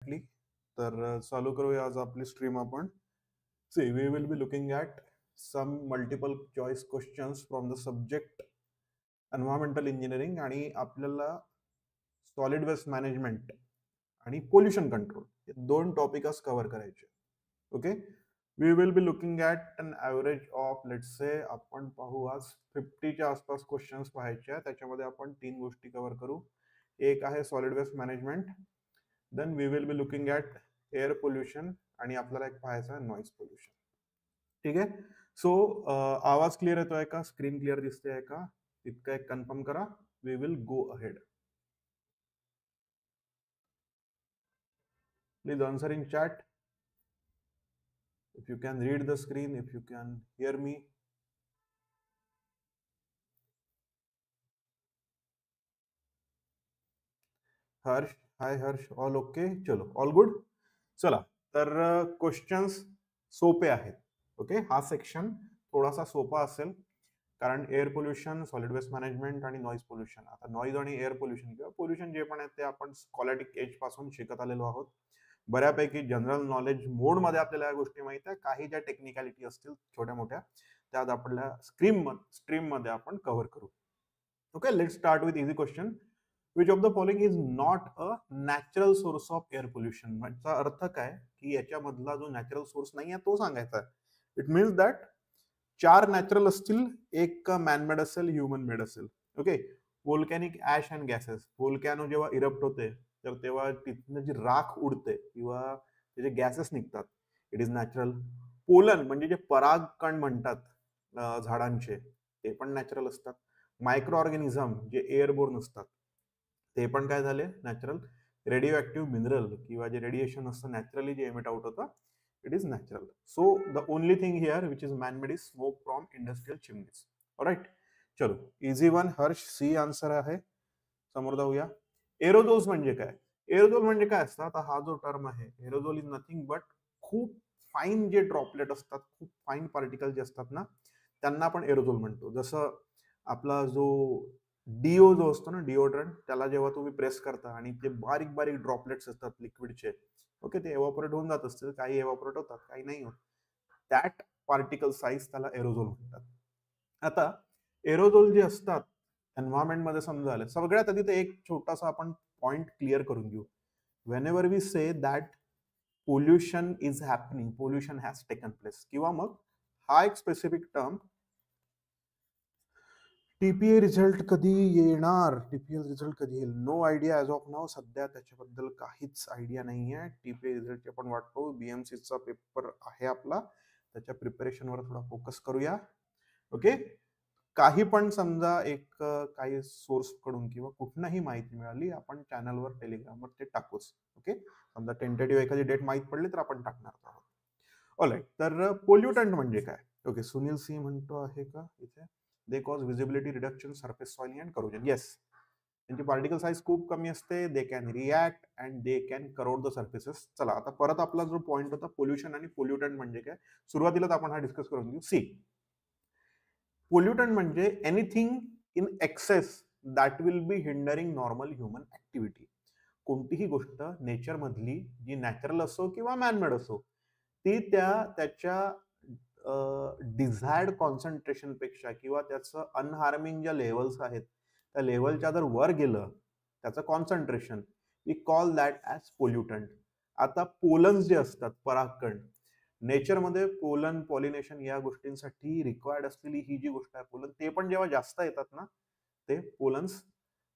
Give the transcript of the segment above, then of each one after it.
Directly. तर चालू करूया आज आपली स्ट्रीम आपण. See we will be looking at some multiple choice questions from the subject environmental engineering आणि आपल्याला सॉलिड वेस्ट मॅनेजमेंट आणि पोल्युशन कंट्रोल हे दोन टॉपिक आज कव्हर करायचे. Okay, we will be looking at an average of let's say आपण पाहू आज 50च्या आसपास क्वेश्चन्स पाहायचे आहेत. त्याच्यामध्ये आपण 3 गोष्टी कव्हर करू. एक आहे solid waste management, then we will be looking at air pollution आणि आपल्याला एक पाहायचं आहे नॉईज पोल्युशन. ठीक आहे. सो आवाज क्लिअर येतोय का, स्क्रीन क्लिअर दिसते का, इतकं एक कन्फर्म करा. We will go ahead. Please answer in chat if you can read the screen, if you can hear me. Harsh, high Harsh, all okay, चलो ऑल गुड. चला, तर क्वेश्चन्स सोपे आहेत. ओके, हा सेक्शन थोडासा सोपा असेल कारण air pollution, solid waste management आणि नॉईज पोल्युशन. आता नॉईज आणि एअर पोल्युशन किंवा पोल्युशन जे पण आहे ते आपण स्कॉलॅटिक एज पासून शिकत आलेलो आहोत. बऱ्यापैकी जनरल नॉलेज मोड मध्ये आपल्याला या गोष्टी माहित आहे. काही ज्या टेक्निकॅलिटी असतील छोट्या मोठ्या त्या आपल्या स्ट्रीम मध्ये आपण कव्हर करू. Okay, let's start with easy question. Which of the following is not a natural source of air pollution. याचा अर्थ काय की याच्यामधला जो नॅचरल सोर्स नाही आहे तो सांगायचा आहे. इट मीन्स दॅट 4 नॅचरल असतील, एक मॅनमेड असेल, ह्युमन मेड असेल. Okay, volcanic ash and gases. Volcano जेव्हा इरप्ट होते तर तेव्हा तिथनं जी राख उडते किंवा त्याचे गॅसेस निघतात, इट इज नॅचरल. पोलन म्हणजे जे परागकण म्हणतात झाडांचे, ते पण नॅचरल असतात. मायक्रो ऑर्गॅनिझम जे एअरबोर्न असतात ते पण काय झाले नॅचरल. रेडिओ ऍक्टिव्ह मिनरल किंवा जे रेडिएशन असतं नॅचरली जे एमिट आउट होतं, it is natural. So the only thing here which is manmade is smoke from industrial chimneys. Alright, चलो easy one. Harsh, C answer आहे. समोर जाऊया. एरोझोल्स म्हणजे काय? एरोझोल म्हणजे काय असतं? आता हा जो टर्म आहे एरोझोल इज नथिंग बट खूप फाईन जे ड्रॉपलेट असतात, खूप फाईन पार्टिकल जे असतात ना, त्यांना आपण एरोझोल म्हणतो. जसं आपला जो डीओ जो असतो ना, डिओड्रंट, त्याला जेव्हा तुम्ही प्रेस करता आणि ते बारीक बारीक ड्रॉपलेट्स असतात लिक्विडचे, ओके, ते एव्हॉपरेट होऊन जात असतील. काही एव्हॉपरेट होतात, काही नाही होत. दॅट पार्टिकल साईज त्याला एरोझोल म्हणतात. आता एरोझोल जे असतात एन्व्हायरमेंट मध्ये समजा आले, सगळ्यात आधी ते एक छोटासा आपण पॉइंट क्लिअर करून घेऊ. Whenever we say that pollution is happening, pollution has taken place, किंवा मग हा एक स्पेसिफिक टर्म टीपीए रिझल्ट कधी येणार, टीपीएल रिझल्ट कधी येईल, नो आयडिया ॲज ऑफ नाव. सध्या त्याच्याबद्दल काहीच आयडिया नाही आहे. टीपीए रिझल्टची आपण वाट पाहू. बीएमसीचा पेपर आहे आपला, त्याच्या प्रिपरेशनवर थोडा फोकस करूया. ओके, काही पण समजा एक काही सोर्स कडून किंवा कुठनंही माहिती मिळाली, आपण चॅनलवर टेलिग्रामवर ते टाकूच. ओके, समजा टेंटेटिव्ह एखादी डेट माहीत पडली तर आपण टाकणार आहोत. ऑलराईट, तर पोल्युटंट म्हणजे काय? ओके, सुनील सी म्हणतो आहे का इथे, दे cause visibility reduction, surface soiling and corrosion. Yes, त्यांची पार्टिकल साईज खूप कमी असते. They can react and they can crore the surfaces. चला, आता परत आपला जो पॉइंट होता पोल्युशन आणि पोल्युटंट म्हणजे काय, सुरुवातीलाच आपण हा डिस्कस करून घेऊ. सी, पोल्युटंट म्हणजे anything in access that will be hindering normal human activity. कोणतीही गोष्ट नेचर मधली, जी नॅचरल असो किंवा मॅनमेड असो, ती त्याच्या डिझायर्ड कॉन्सन्ट्रेशन पेक्षा किंवा त्याचं अनहार्मिंग ज्या लेवल्स आहेत त्या लेवलच्या जर वर गेलं त्याचं concentration, we call that as pollutant. आता पोलन्स जे असतात, परागकण, नेचरमध्ये पोलन, पॉलिनेशन या गोष्टींसाठी रिक्वायर्ड असलेली ही जी गोष्ट आहे पोलन, ते पण जेव्हा जास्त येतात ना ते पोलन्स,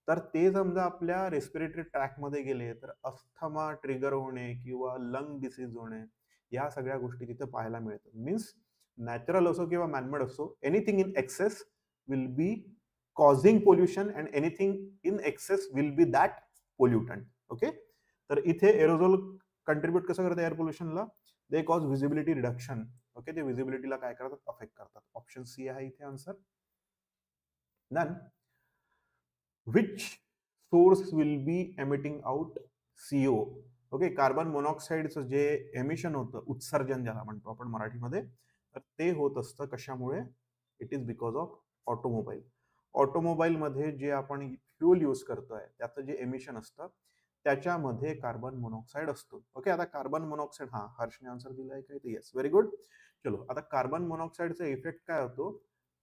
तर ते समजा आपल्या रेस्पिरेटरी ट्रॅकमध्ये गेले तर अस्थमा ट्रिगर होणे किंवा लंग डिसीज होणे, या सगळ्या गोष्टी तिथे पाहायला मिळतात. मीन्स नॅचरल असो किंवा मॅनमेड असो, anything in excess will be causing pollution and anything in excess will be that pollutant. Okay, तर इथे एरोझोल कंट्रीब्यूट कसं करतं एअर पोल्युशनला? They cause visibility reduction. Okay, ते विजिबिलिटीला काय करतात? अफेक्ट करतात. ऑप्शन सी आहे इथे answer. Then which source will be emitting out CO. Okay, carbon मोनॉक्साईडचं जे एमिशन होतं, उत्सर्जन ज्याला म्हणतो आपण मराठीमध्ये, तर ते होत असतं कशामुळे? It is because of automobile. Automobile मध्ये जे आपण फ्युल यूज करतोय त्याचं जे एमिशन असतं त्याच्यामध्ये कार्बन मोनॉक्साईड असतो. ओके, आता कार्बन मोनॉक्साईड, हा हर्षने आन्सर दिलाय काय ते, येस, व्हेरी गुड. चलो, आता कार्बन मोनॉक्साईडचा इफेक्ट काय होतो?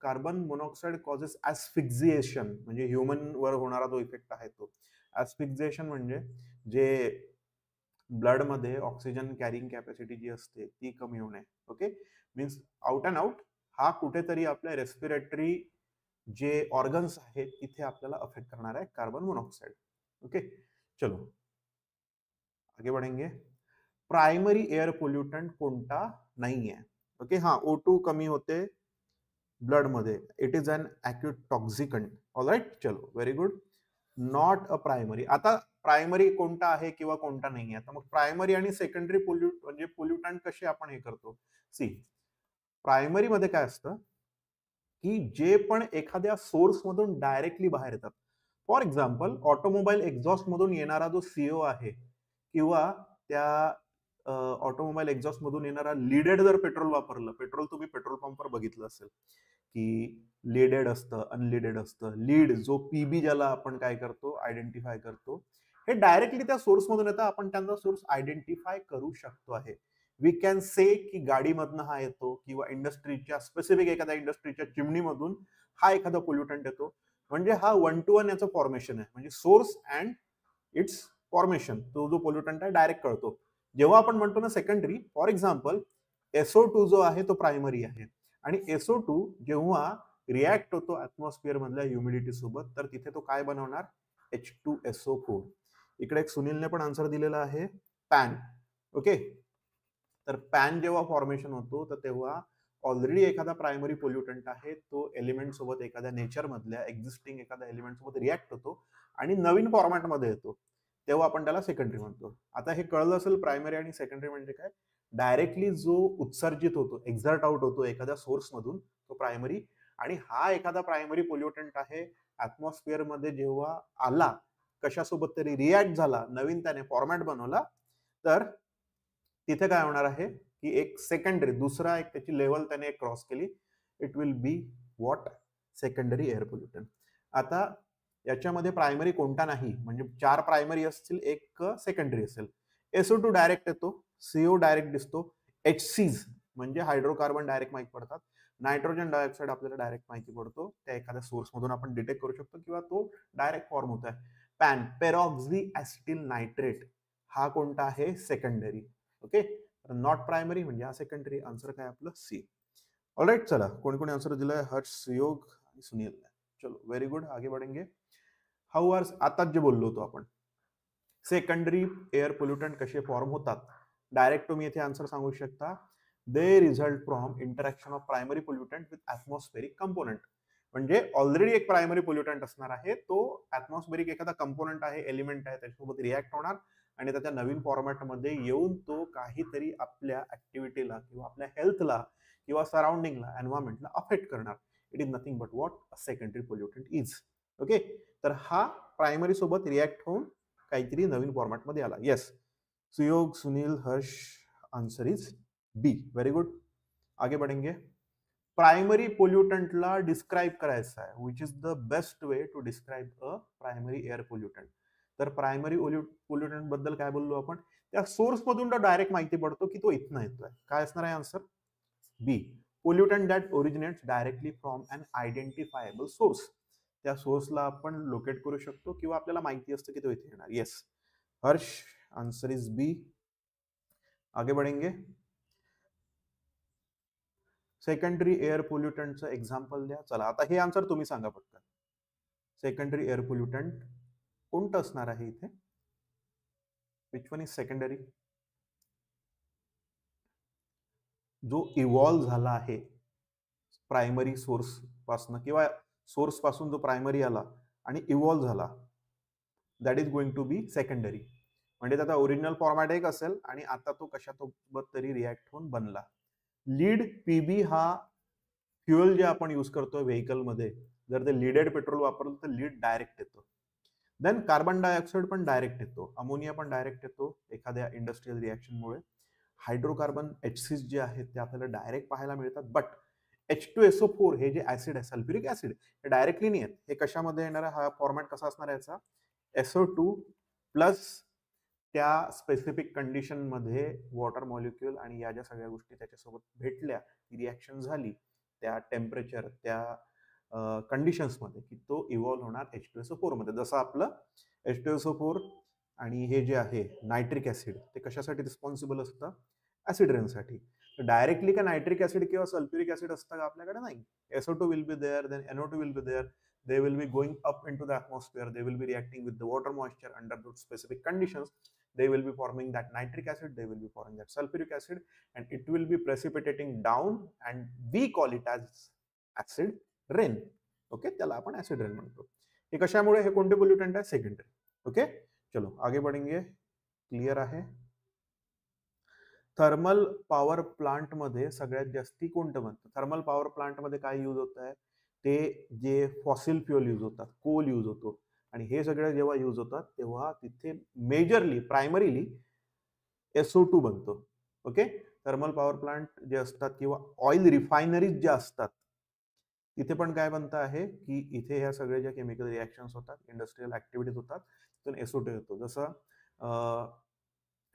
कार्बन मोनॉक्साईड कॉजेस ऍस्फिक्सिएशन, म्हणजे ह्युमन वर होणारा जो इफेक्ट आहे तो. ऍस्फिक्सिएशन म्हणजे जे ब्लड मध्ये ऑक्सिजन कॅरिंग कॅपॅसिटी जी असते ती कमी होणे. Okay, means out and out हा कुठेतरी आपल्या रेस्पिरेटरी जे ऑर्गन्स आहेत तिथे आपल्याला अफेक्ट करणार आहे कार्बन मोनॉक्साईड. ओके, चलो आगे बढ़ेंगे. प्रायमरी एअर पोल्युटंट कोणता नाही आहे? ओके, हा O2 कमी होते ब्लड मध्ये, it is an acute toxicant. Alright, चलो very good. Not a primary. आता प्रायमरी कोणता आहे किंवा कोणता नाही आहे? तर मग प्रायमरी आणि सेकंडरी म्हणजे पोल्युटंट कसे आपण हे करतो? सी, प्रायमरी मध्ये काय असतं की जे पण एखाद्या सोर्स मधून डायरेक्टली बाहेर येतात. फॉर एक्झाम्पल, ऑटोमोबाईल एक्झॉस्ट मधून येणारा जो सीओ आहे किंवा त्या ऑटोमोबाईल एक्झॉस्ट मधून येणारा लिडेड जर पेट्रोल वापरलं, पेट्रोल तुम्ही पेट्रोल पंपवर बघितलं असेल की लिडेड असतं, अनलिडेड असतं. लीड जो पीबी ज्याला आपण काय करतो, आयडेंटिफाय करतो, हे डायरेक्टली त्या सोर्स मधून येतं. आपण त्यांचा सोर्स आयडेंटिफाय करू शकतो आहे. वी कॅन से की गाडीमधनं हा येतो किंवा इंडस्ट्रीच्या स्पेसिफिक एखाद्या इंडस्ट्रीच्या चिमणीमधून हा एखादा पोल्युटंट येतो. म्हणजे हा 1 to 1 याचं फॉर्मेशन आहे. म्हणजे सोर्स अँड इट्स फॉर्मेशन, तो जो पोल्युटंट आहे डायरेक्ट कळतो. जेव्हा आपण म्हणतो ना सेकंडरी, फॉर एक्झाम्पल SO2 जो आहे तो प्रायमरी आहे, आणि SO2 जेव्हा रिॲक्ट होतो ऍटमॉस्फिअर मधल्या ह्युमिडिटी सोबत, तर तिथे तो काय बनवणार? H2SO4. इकडे एक सुनीलने पण आन्सर दिलेला आहे, पॅन. ओके, तर पॅन जेव्हा फॉर्मेशन होतो तर तेव्हा ऑलरेडी एखादा प्रायमरी पोल्युटंट आहे तो एलिमेंट सोबत, एखाद्या नेचर मधल्या एक्झिस्टिंग एखाद्या एलिमेंट सोबत रिॲक्ट होतो आणि नवीन फॉर्मॅटमध्ये येतो, तेव्हा आपण त्याला सेकंडरी म्हणतो. आता हे कळलं असेल प्रायमरी आणि सेकंडरी म्हणजे काय. डायरेक्टली जो उत्सर्जित होतो, एक्झर्ट आउट होतो एखाद्या सोर्स मधून, तो प्रायमरी. आणि हा एखादा प्रायमरी पोल्युटंट आहे ऍटमॉस्फिअर मध्ये जेव्हा आला, कशासोबत तरी रिॲक्ट झाला, नवीन त्याने फॉर्मॅट बनवला, तर तिथे काय होणार आहे की एक सेकंडरी, दुसरा एक त्याची लेवल त्याने क्रॉस केली. It will be what? Secondary air pollutant. आता याच्यामध्ये प्रायमरी कोणता नाही, म्हणजे 4 प्रायमरी असतील, एक सेकंडरी असेल. SO2 डायरेक्ट येतो, CO डायरेक्ट दिसतो, HCs म्हणजे हायड्रोकार्बन डायरेक्ट माहिती पडतात, नायट्रोजन डायऑक्साईड आपल्याला डायरेक्ट माहिती पडतो, त्या एखाद्या सोर्स मधून आपण डिटेक्ट करू शकतो किंवा तो डायरेक्ट फॉर्म होत आहे. पॅन, पेरॉक्झी ऍसिटिल नायट्रेट, हा कोणता आहे? सेकंडरी. ओके, नॉट प्रायमरी म्हणजे हा सेकंडरी. आन्सर काय आपलं? सी. ऑलराइट, चला कोणी कोणी आन्सर दिलाय? हर्ष, सुयोग आणि सुनील. चलो व्हेरी गुड, आगे बढ़ेंगे. हाऊ आर, आता जे बोललो होतो आपण, सेकंडरी एअर पोल्युटंट कसे फॉर्म होतात, डायरेक्ट तुम्ही इथे आन्सर सांगू शकता. They result from interaction of primary pollutant with atmospheric component. म्हणजे ऑलरेडी एक प्रायमरी पोल्युटंट असणार आहे, तो ऍटमॉस्फेरिक एखादा कंपोनंट आहे, एलिमेंट आहे, त्याच्यासोबत रिॲक्ट होणार आणि त्याच्या नवीन फॉर्मॅटमध्ये येऊन तो काहीतरी आपल्या ऍक्टिव्हिटीला किंवा आपल्या हेल्थला किंवा सराउंडिंगला, एन्व्हायरमेंटला अफेक्ट करणार. It is nothing but what a secondary pollutant is. Okay, तर हा प्रायमरी सोबत रिॲक्ट होऊन काहीतरी नवीन फॉर्मॅटमध्ये आला. Yes, Suyog, Sunil, Harsh, answer is B. Very good, आगे बढ़ेंगे. प्रायमरी पोल्युटंटला डिस्क्राईब करायचं आहे. Which is the best way to describe a primary air pollutant. तर प्रायमरी पोल्युटंट बद्दल काय बोललो आपण? त्या सोर्स मधून डायरेक्ट माहिती पडतो की तो इथनं येतोय. काय असणार आहे answer? B. Pollutant that originates directly from an identifiable source. त्या सोर्सला आपण लोकेट करू शकतो किंवा आपल्याला माहिती असतं की तो इथे येणार. येस हर्ष, आन्सर इज बी. आगे बढ़ेंगे. सेकंडरी एअर पोल्युटंटचं एक्झाम्पल द्या. चला आता हे आन्सर तुम्ही सांगा पटकन. सेकंडरी एअर पोल्युटंट कोणतं असणार आहे इथे? Which one is secondary? जो इव्हॉल्व झाला आहे प्रायमरी सोर्स पासून किंवा सोर्स पासून जो प्रायमरी आला आणि इव्हॉल्व झाला, that is going to be secondary. म्हणजे त्याचा ओरिजिनल फॉर्मॅट एक असेल आणि आता तो कशासोबत तरी रिॲक्ट होऊन बनला. लीड पीबी हा फ्युएल जे आपण यूज करतो व्हेकलमध्ये, जर ते लिडेड पेट्रोल वापरलं तर लीड डायरेक्ट येतो. देन कार्बन डायऑक्साईड पण डायरेक्ट येतो, अमोनिया पण डायरेक्ट येतो एखाद्या इंडस्ट्रियल रिॲक्शनमुळे. हायड्रोकार्बन HCs जे आहेत ते आपल्याला डायरेक्ट पाहायला मिळतात. बट H2SO4 हे जे ऍसिड आहे, सल्फ्युरिक ऍसिड, हे डायरेक्टली नाही येत. हे कशामध्ये येणार? हा फॉर्मॅट कसा असणार याचा? SO2 प्लस त्या स्पेसिफिक कंडिशन मध्ये वॉटर मॉलिक्यूल आणि या ज्या सगळ्या गोष्टी त्याच्यासोबत भेटल्या, ती रिॲक्शन झाली त्या टेम्परेचर, त्या कंडिशन्समध्ये, की तो इव्हॉल्व्ह होणार H2SO4 मध्ये. जसं आपलं H2SO4 आणि हे जे आहे नायट्रिक ऍसिड, ते कशासाठी रिस्पॉन्सिबल असतं? ऍसिड रेनसाठी. डायरेक्टली का नायट्रिक ऍसिड किंवा सल्फ्युरिक ऍसिड असतं का आपल्याकडे? नाही. SO2 will be there, then NO2 will be there. They will be going up into the atmosphere. They will be reacting with the water moisture under those specific conditions. They will be forming that nitric acid. They will be forming that sulfuric acid, and it will be precipitating down, and we call it as acid rain. Okay, त्याला आपण acid rain म्हणतो. हे कशामुळे? हे कोणते pollutant आहे? Secondary. Okay, चलो आगे बढ़ेंगे. क्लियर आहे? थर्मल पॉवर प्लांट मध्ये सगळ्यात जास्ती कोणतं बनतं? थर्मल पॉवर प्लांट मध्ये काय यूज होत आहे? ते जे फॉसिल फ्युअल यूज होतात, कोल यूज होतो, आणि हे सगळं जेव्हा यूज होतात तेव्हा तिथे मेजरली प्रायमरीली SO2 बनतो. ओके, थर्मल पॉवर प्लांट जे असतात किंवा ऑइल रिफायनरीज ज्या असतात तिथे पण काय बनतं आहे की इथे ह्या सगळ्या ज्या केमिकल रिॲक्शन्स होतात, इंडस्ट्रियल ऍक्टिव्हिटीज होतात, तिथून SO2 येतो. जसं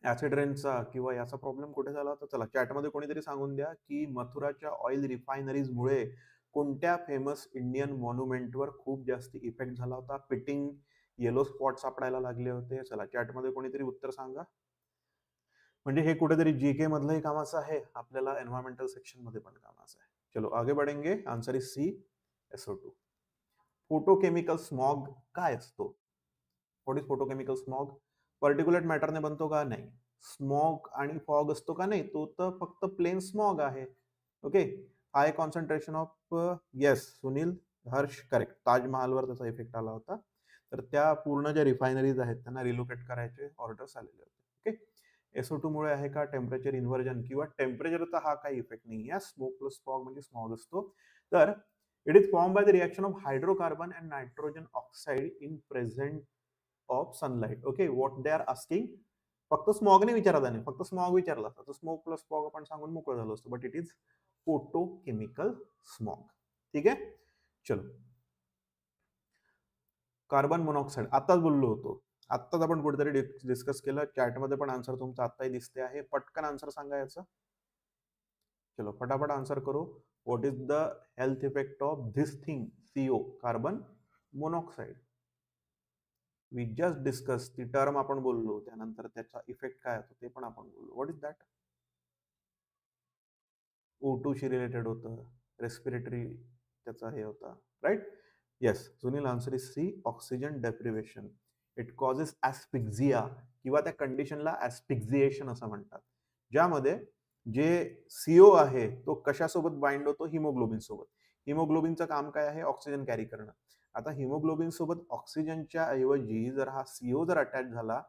ऍसिड रेनचा किंवा याचा प्रॉब्लेम कुठे झाला होता? चला चॅटमध्ये कोणीतरी सांगून द्या की मथुराच्या ऑइल रिफायनरीजमुळे कोणत्या फेमस इंडियन मॉन्युमेंटवर खूप जास्त इफेक्ट झाला होता? पिटिंग येलो स्पॉट सापडायला लागले होते. चला चॅटमध्ये कोणीतरी उत्तर सांगा. म्हणजे हे कुठेतरी जीके मधलंही कामाचं आहे, आपल्याला एन्व्हायरमेंटल सेक्शन मध्ये पण कामाचं आहे. चलो आगे बढ़ेंगे. Answer is C, SO2. Photochemical smog काय असतो? What is photochemical smog? Particulate मॅटरने बनतो का? नाही. स्मॉग आणि फॉग असतो का? नाही, तो तर फक्त प्लेन स्मॉग आहे. Okay, high concentration of, yes Sunil, Harsh correct, ताजमहालवर त्याचा इफेक्ट आला होता. तर त्या पूर्ण ज्या रिफायनरीज आहेत त्यांना रिलोकेट करायचे ऑर्डर्स आलेले होते. ओके, SO2 मुळे आहे का टेम्परेचर इन्व्हर्जन? किंवा टेम्परेचरचा हा काही इफेक्ट नाही आहे. स्मोक प्लस फॉग म्हणजे स्मॉग असतो. तर it is form by the reaction of hydrocarbon and nitrogen oxide in present of sunlight. Okay, what they are asking, फक्त स्मॉग नाही विचारला नाही, फक्त स्मॉग विचारला तर स्मोक प्लस फॉग आपण सांगून मोकळं झालो असतो, but it is photochemical smog. ठीक आहे, चलो. कार्बन मोनॉक्साईड आताच बोललो होतो, आत्ताच आपण कुठेतरी डिस्कस केलं. चॅटमध्ये पण आन्सर तुमचा आत्ताही दिसते आहे. पटकन आन्सर सांगा याचं. चलो फटाफट आन्सर करो. What is the health effect of this thing? CO, carbon monoxide. We just discuss, ती टर्म आपण बोललो, त्यानंतर त्याचा इफेक्ट काय होतो ते पण आपण बोललो. What is that? O2 शी रिलेटेड होतं, रेस्पिरेटरी त्याचा हे होता, right? Yes Sunil, answer is C, oxygen deprivation. It causes asphyxia, किंवा त्या कंडिशनला ऍस्फिक्झिएशन असं म्हणतात, ज्यामध्ये जे CO आहे तो कशासोबत बाइंड होतो? हिमोग्लोबिन सोबत. हिमोग्लोबिनचं काम काय आहे? ऑक्सिजन कॅरी करणं. आता हिमोग्लोबिन सोबत ऑक्सिजनच्या ऐवजी जर हा CO जर अटॅच झाला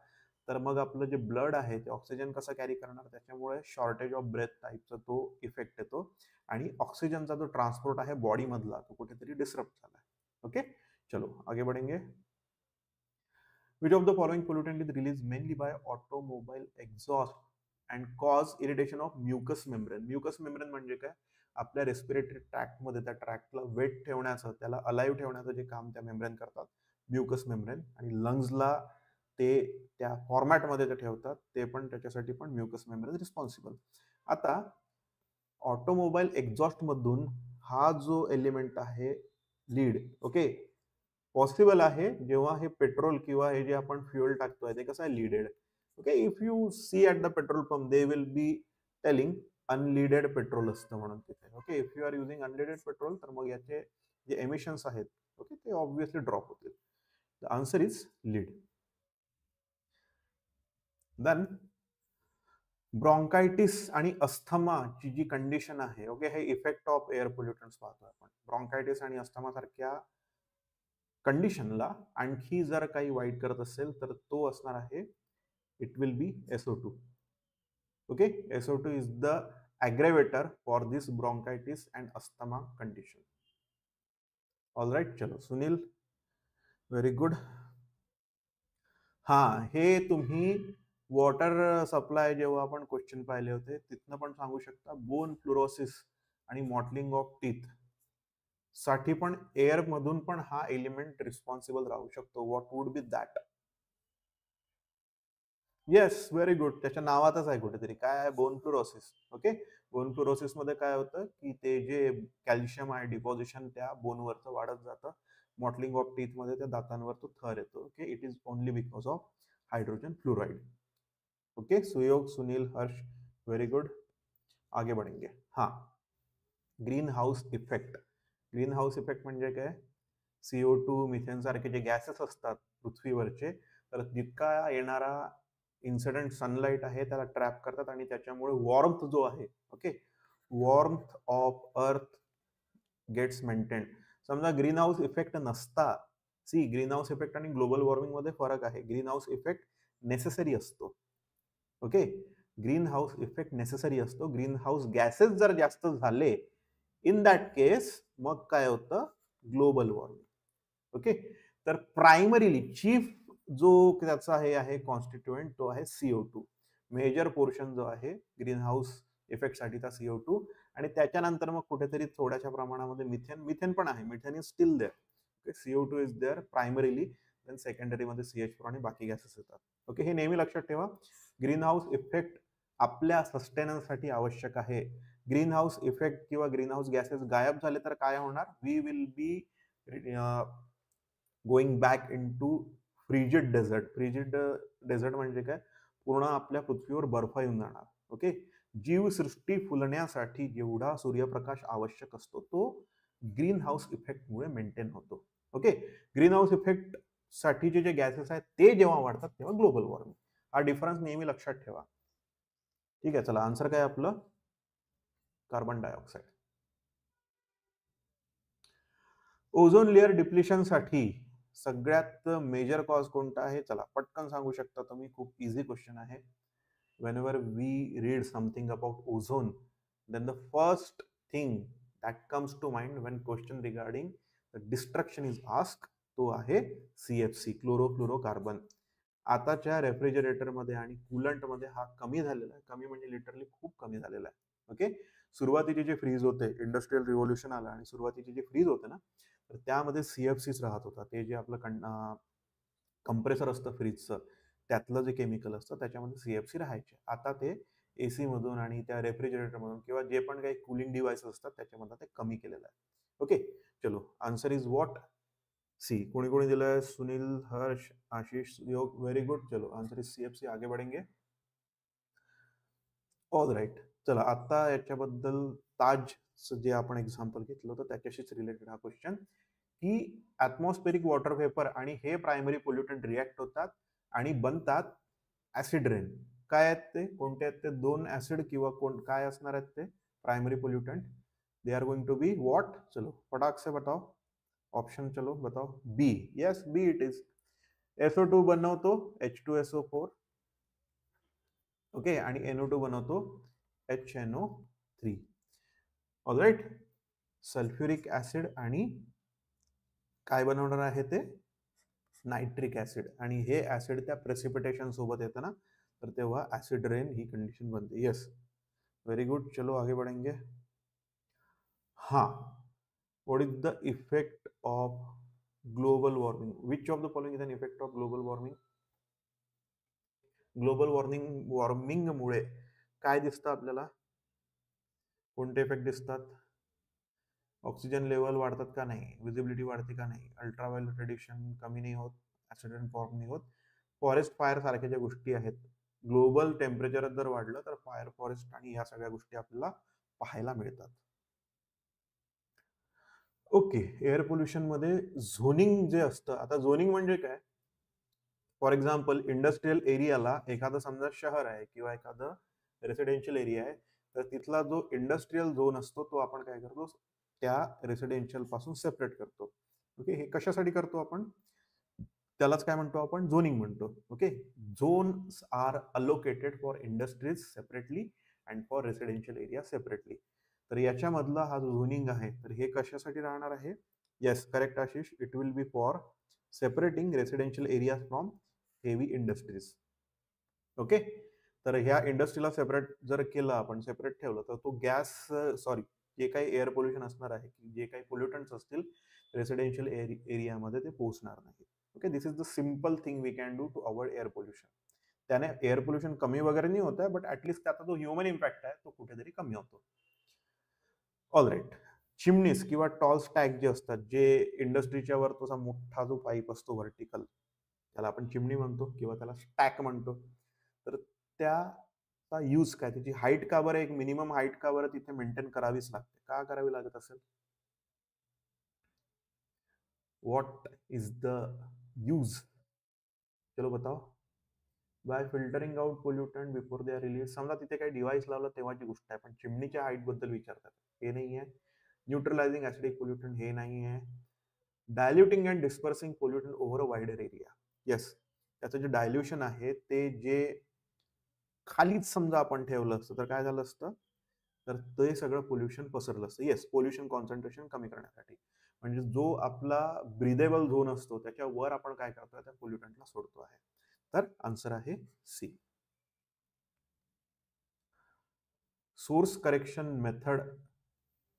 तर मग आपलं जे ब्लड आहे ते ऑक्सिजन कसं कॅरी करणार? त्याच्यामुळे शॉर्टेज ऑफ ब्रेथ टाईपचा तो इफेक्ट येतो, आणि ऑक्सिजनचा जो ट्रान्सपोर्ट आहे बॉडी मधला तो कुठेतरी डिस्टर्ब झाला. ओके, चलो आगे बढ़ेंगे. Which of the following pollutant is released mainly by automobile exhaust and cause irritation of mucous membrane? Mucous membrane म्हणजे काय? आपल्या रेस्पिरेटरी ट्रॅक्ट मध्ये त्या ट्रॅक्टला वेट ठेवण्याचं, त्याला अलाइव्ह ठेवण्याचं जे काम त्या मेम्ब्रेन करतात, म्युकस मेम्ब्रेन, आणि लंग्सला ते त्या फॉर्मॅटमध्ये ते ठेवतात, ते पण त्याच्यासाठी पण म्युकस मेम्ब्रेन रिस्पॉन्सिबल. आता ऑटोमोबाईल एक्झॉस्ट मधून हा जो एलिमेंट आहे लीड, ओके, पॉसिबल आहे जेव्हा हे पेट्रोल किंवा हे जे आपण फ्युएल टाकतोय ते कसं आहे? Leaded. Okay, if you see at the petrol pump they will be telling unleaded petrol असतं म्हणून तिथे. Okay, if you are using unleaded petrol तर मग याचे जे एमिशन्स आहेत, ओके, ते ऑब्व्हियसली ड्रॉप होतील. The answer is lead. Then bronchitis आणि अस्थमाची जी कंडिशन आहे, ओके, हे इफेक्ट ऑफ एअर पोल्युटन्स पाहतोय आपण. ब्रॉन्कायटिस आणि अस्थमा सारख्या कंडिशनला आणखी जर काही वाईट करत असेल तर तो असणार आहे, it will B SO2. Okay, SO2 is the aggravator for this bronchitis and asthma condition. All right, चलो सुनील, व्हेरी गुड. हा, हे तुम्ही वॉटर सप्लाय जेव्हा आपण क्वेश्चन पाहिले होते तिथनं पण सांगू शकता. बोन फ्लोरोसिस आणि मॉटलिंग ऑफ टीथ साठी पण एअर मधून पण हा एलिमेंट रिस्पॉन्सिबल राहू शकतो. What would be that? Yes, very good. त्याच्या नावातच आहे कुठेतरी काय आहे, bone fluorosis. Okay, bone fluorosis मध्ये काय होतं की ते जे कॅल्शियम आहे डिपॉझिशन त्या बोनवरचं वाढत जातं. मॉटलिंग ऑफ टीथ मध्ये त्या दातांवर तो थर येतो. Okay, it is only because of hydrogen fluoride. Okay, Suyog, Sunil, Harsh, very good. आगे बढ़ेंगे. हाँ, green house effect. Green house effect म्हणजे काय? CO2 मिथेन सारखे जे गॅसेस असतात पृथ्वीवरचे, तर जितका येणारा इन्सिडेंट सनलाईट आहे त्याला ट्रॅप करतात आणि त्याच्यामुळे वॉर्मथ जो आहे, okay, warmth of earth gets maintain. समजा ग्रीन हाऊस इफेक्ट नसता, सी ग्रीन हाऊस इफेक्ट आणि ग्लोबल वॉर्मिंग मध्ये फरक आहे. ग्रीन हाऊस इफेक्ट नेसेसरी असतो. Okay, greenhouse effect necessary असतो. ग्रीन हाऊस गॅसेस जर जास्त झाले इन दॅट केस मग काय होतं, ग्लोबल वॉर्मिंग. ओके, तर प्रायमरीली चीफ जो त्याचा हे आहे कॉन्स्टिट्युएंट तो आहे CO2. मेजर पोर्शन जो आहे ग्रीन हाऊस इफेक्ट साठीचा CO2, आणि त्याच्यानंतर मग कुठेतरी थोड्याशा प्रमाणामध्ये मिथेन. मिथेन पण आहे, methane is still there. Okay, CO2 is there primarily, then secondary मध्ये CH4 आणि बाकी गॅसेस येतात. ओके, हे नेहमी लक्षात ठेवा. ग्रीन हाऊस इफेक्ट आपल्या सस्टेनन्ससाठी आवश्यक आहे. ग्रीन हाऊस इफेक्ट किंवा ग्रीन हाऊस गॅसेस गायब झाले तर काय होणार? We will be going back into frigid desert. Frigid desert म्हणजे काय? पूर्ण आपल्या पृथ्वीवर बर्फ येऊन जाणार. ओके, जीवसृष्टी फुलण्यासाठी जेवढा सूर्यप्रकाश आवश्यक असतो तो ग्रीन हाऊस इफेक्टमुळे मेंटेन होतो. ओके, ग्रीन हाऊस इफेक्ट साठीचे जे गॅसेस आहेत ते जेव्हा वाढतात तेव्हा ग्लोबल वॉर्मिंग. हा डिफरन्स नेहमी लक्षात ठेवा. ठीक आहे, चला आन्सर काय आपलं? Carbon dioxide. Ozone layer depletion साठी सगळ्यात मेजर कॉज कोणता आहे? चला पटकन सांगू शकता तुम्ही, खूप इझी क्वेश्चन आहे. whenever we read something about ozone, then the first thing that comes to mind when question regarding the destruction is asked तो आहे CFC, क्लोरोफ्लोरोकार्बन. आताच्या रेफ्रिजरेटर मध्ये आणि कूलंट मध्ये हा कमी झालेला आहे. कमी म्हणजे लिटरली खूप कमी झालेला आहे. ओके, सुरुवातीचे जे फ्रीज होते, इंडस्ट्रियल रिव्होल्युशन आलं आणि सुरुवातीचे जे फ्रीज होते ना, तर त्यामध्ये CFCच राहत होता. ते जे आपलं कंप्रेसर असतं फ्रीजचं, त्यातलं जे केमिकल असतं त्याच्यामध्ये CFC राहायचे. आता ते AC मधून आणि त्या रेफ्रिजरेटर मधून किंवा जे पण काही कुलिंग डिव्हाइस असतात त्याच्यामधून ते कमी केलेलं आहे. ओके, चलो आन्सर इज व्हॉट? सी. कोणी कोणी दिलंय? Sunil, Harsh, Ashish, Yog, very good. चलो आन्सर इज CFC. आगे बढ़ेंगे. All right. चला आता याच्याबद्दल ताज जे आपण एक्झाम्पल घेतलं होतं त्याच्याशीच रिलेटेड हा क्वेश्चन, की ऍटमॉस्फेरिक वॉटर वेपर आणि हे प्रायमरी पोल्युटंट रिॲक्ट होतात आणि बनतात ऍसिड रेन. काय आहेत ते? कोणते आहेत ते? दोन ऍसिड किंवा कोण काय असणार आहेत ते primary pollutant? They are going to be what? चलो फटाक से बताओ. ऑप्शन चलो बताओ. B. Yes, B it is. SO2 बनवतो H2SO4. ओके, आणि NO2 बनवतो HNO3. ऑलराईट, सल्फ्युरिक ऍसिड आणि काय बनवणार आहे ते? Nitric acid. आणि हे ऍसिड त्या प्रेसिपिटेशन सोबत येतं ना, तर तेव्हा ऍसिड रेन ही कंडिशन बनते. Yes, very good. चलो आगे बढ़ेंगे. हाँ, what is the effect of global warming? Which of the following is an effect of global warming? Global वॉर्मिंगमुळे काय दिसतं आपल्याला? कोणते इफेक्ट दिसतात? ऑक्सिजन लेवल वाढतात का नाही? विजिबिलिटी वाढते का नाही? अल्ट्रावायलेट रेडिएशन कमी नाही होत? ऍक्सिडेंट फॉर्म नाही होत? फॉरेस्ट फायर सारख्या ज्या गोष्टी आहेत, ग्लोबल टेम्परेचर जर वाढलं तर फायर, फॉरेस्ट आणि ह्या सगळ्या गोष्टी आपल्याला पाहायला मिळतात. ओके, एअर पोल्युशन मध्ये झोनिंग जे असतं, आता झोनिंग म्हणजे काय? फॉर एक्झाम्पल इंडस्ट्रियल एरियाला एखादं समजा शहर आहे किंवा एखादं रेसिडेन्शियल एरिया आहे, तर तिथला जो इंडस्ट्रियल झोन असतो तो आपण काय करतो? त्या रेसिडेन्शियल पासून सेपरेट करतो. ओके, हे कशासाठी करतो आपण? त्यालाच काय म्हणतो आपण? झोनिंग म्हणतो. Okay, zones are allocated for industries separately and for residential area separately. तर याच्यामधला हा जो झोनिंग आहे तर हे कशासाठी राहणार आहे? Yes, correct Ashish. It will B for separating residential area from heavy industries. Okay, तर ह्या इंडस्ट्रीला सेपरेट जर केलं आपण, सेपरेट ठेवलं, तर तो गॅस, सॉरी, जे काही एअर पोल्युशन असणार आहे, जे काही पोल्युटंट्स असतील रेसिडेन्शियल एरियामध्ये ते पोहोचणार नाही. Okay, this is the simple thing we can do to avoid air pollution. त्याने एअर पोल्युशन कमी वगैरे नाही होत आहे, बट ऍटलिस्ट त्याचा जो ह्युमन इम्पॅक्ट आहे तो कुठेतरी कमी होतो. All right. चिमनीस किंवा टॉल स्टॅक जे असतात, जे इंडस्ट्रीच्या वर तसा मोठा जो पाईप असतो व्हर्टिकल, त्याला आपण चिमणी म्हणतो किंवा त्याला स्टॅक म्हणतो. तर त्याचा यूज काय, त्याची हाईट का बरं, एक मिनिमम हाईट का बरं तिथे मेंटेन करावीच लागते, का करावी लागत असेल? What is the use? चलो बताओ. By filtering out pollutant before they are release. समजा तिथे काही डिव्हाइस लावलं तेव्हाची गोष्ट आहे, पण चिमणीच्या हाईट बद्दल विचारतात, हे नाही आहे. न्यूट्रलाइजिंग ऍसिडिक पोल्युटंट, हे नाही आहे. Diluting and dispersing pollutant over a wider area, yes. त्याचं जे डायल्युशन आहे ते जे खालीच समजा आपण ठेवलं असतं तर काय झालं असतं, तर ते सगळं पोल्युशन पसरलं असतं. येस, पोल्युशन कॉन्सन्ट्रेशन कमी करण्यासाठी. म्हणजे जो आपला ब्रिदेबल झोन असतो त्याच्या वर आपण काय करतोय, त्या पोल्युटंटला सोडतो आहे. तर आन्सर आहे C. Source correction method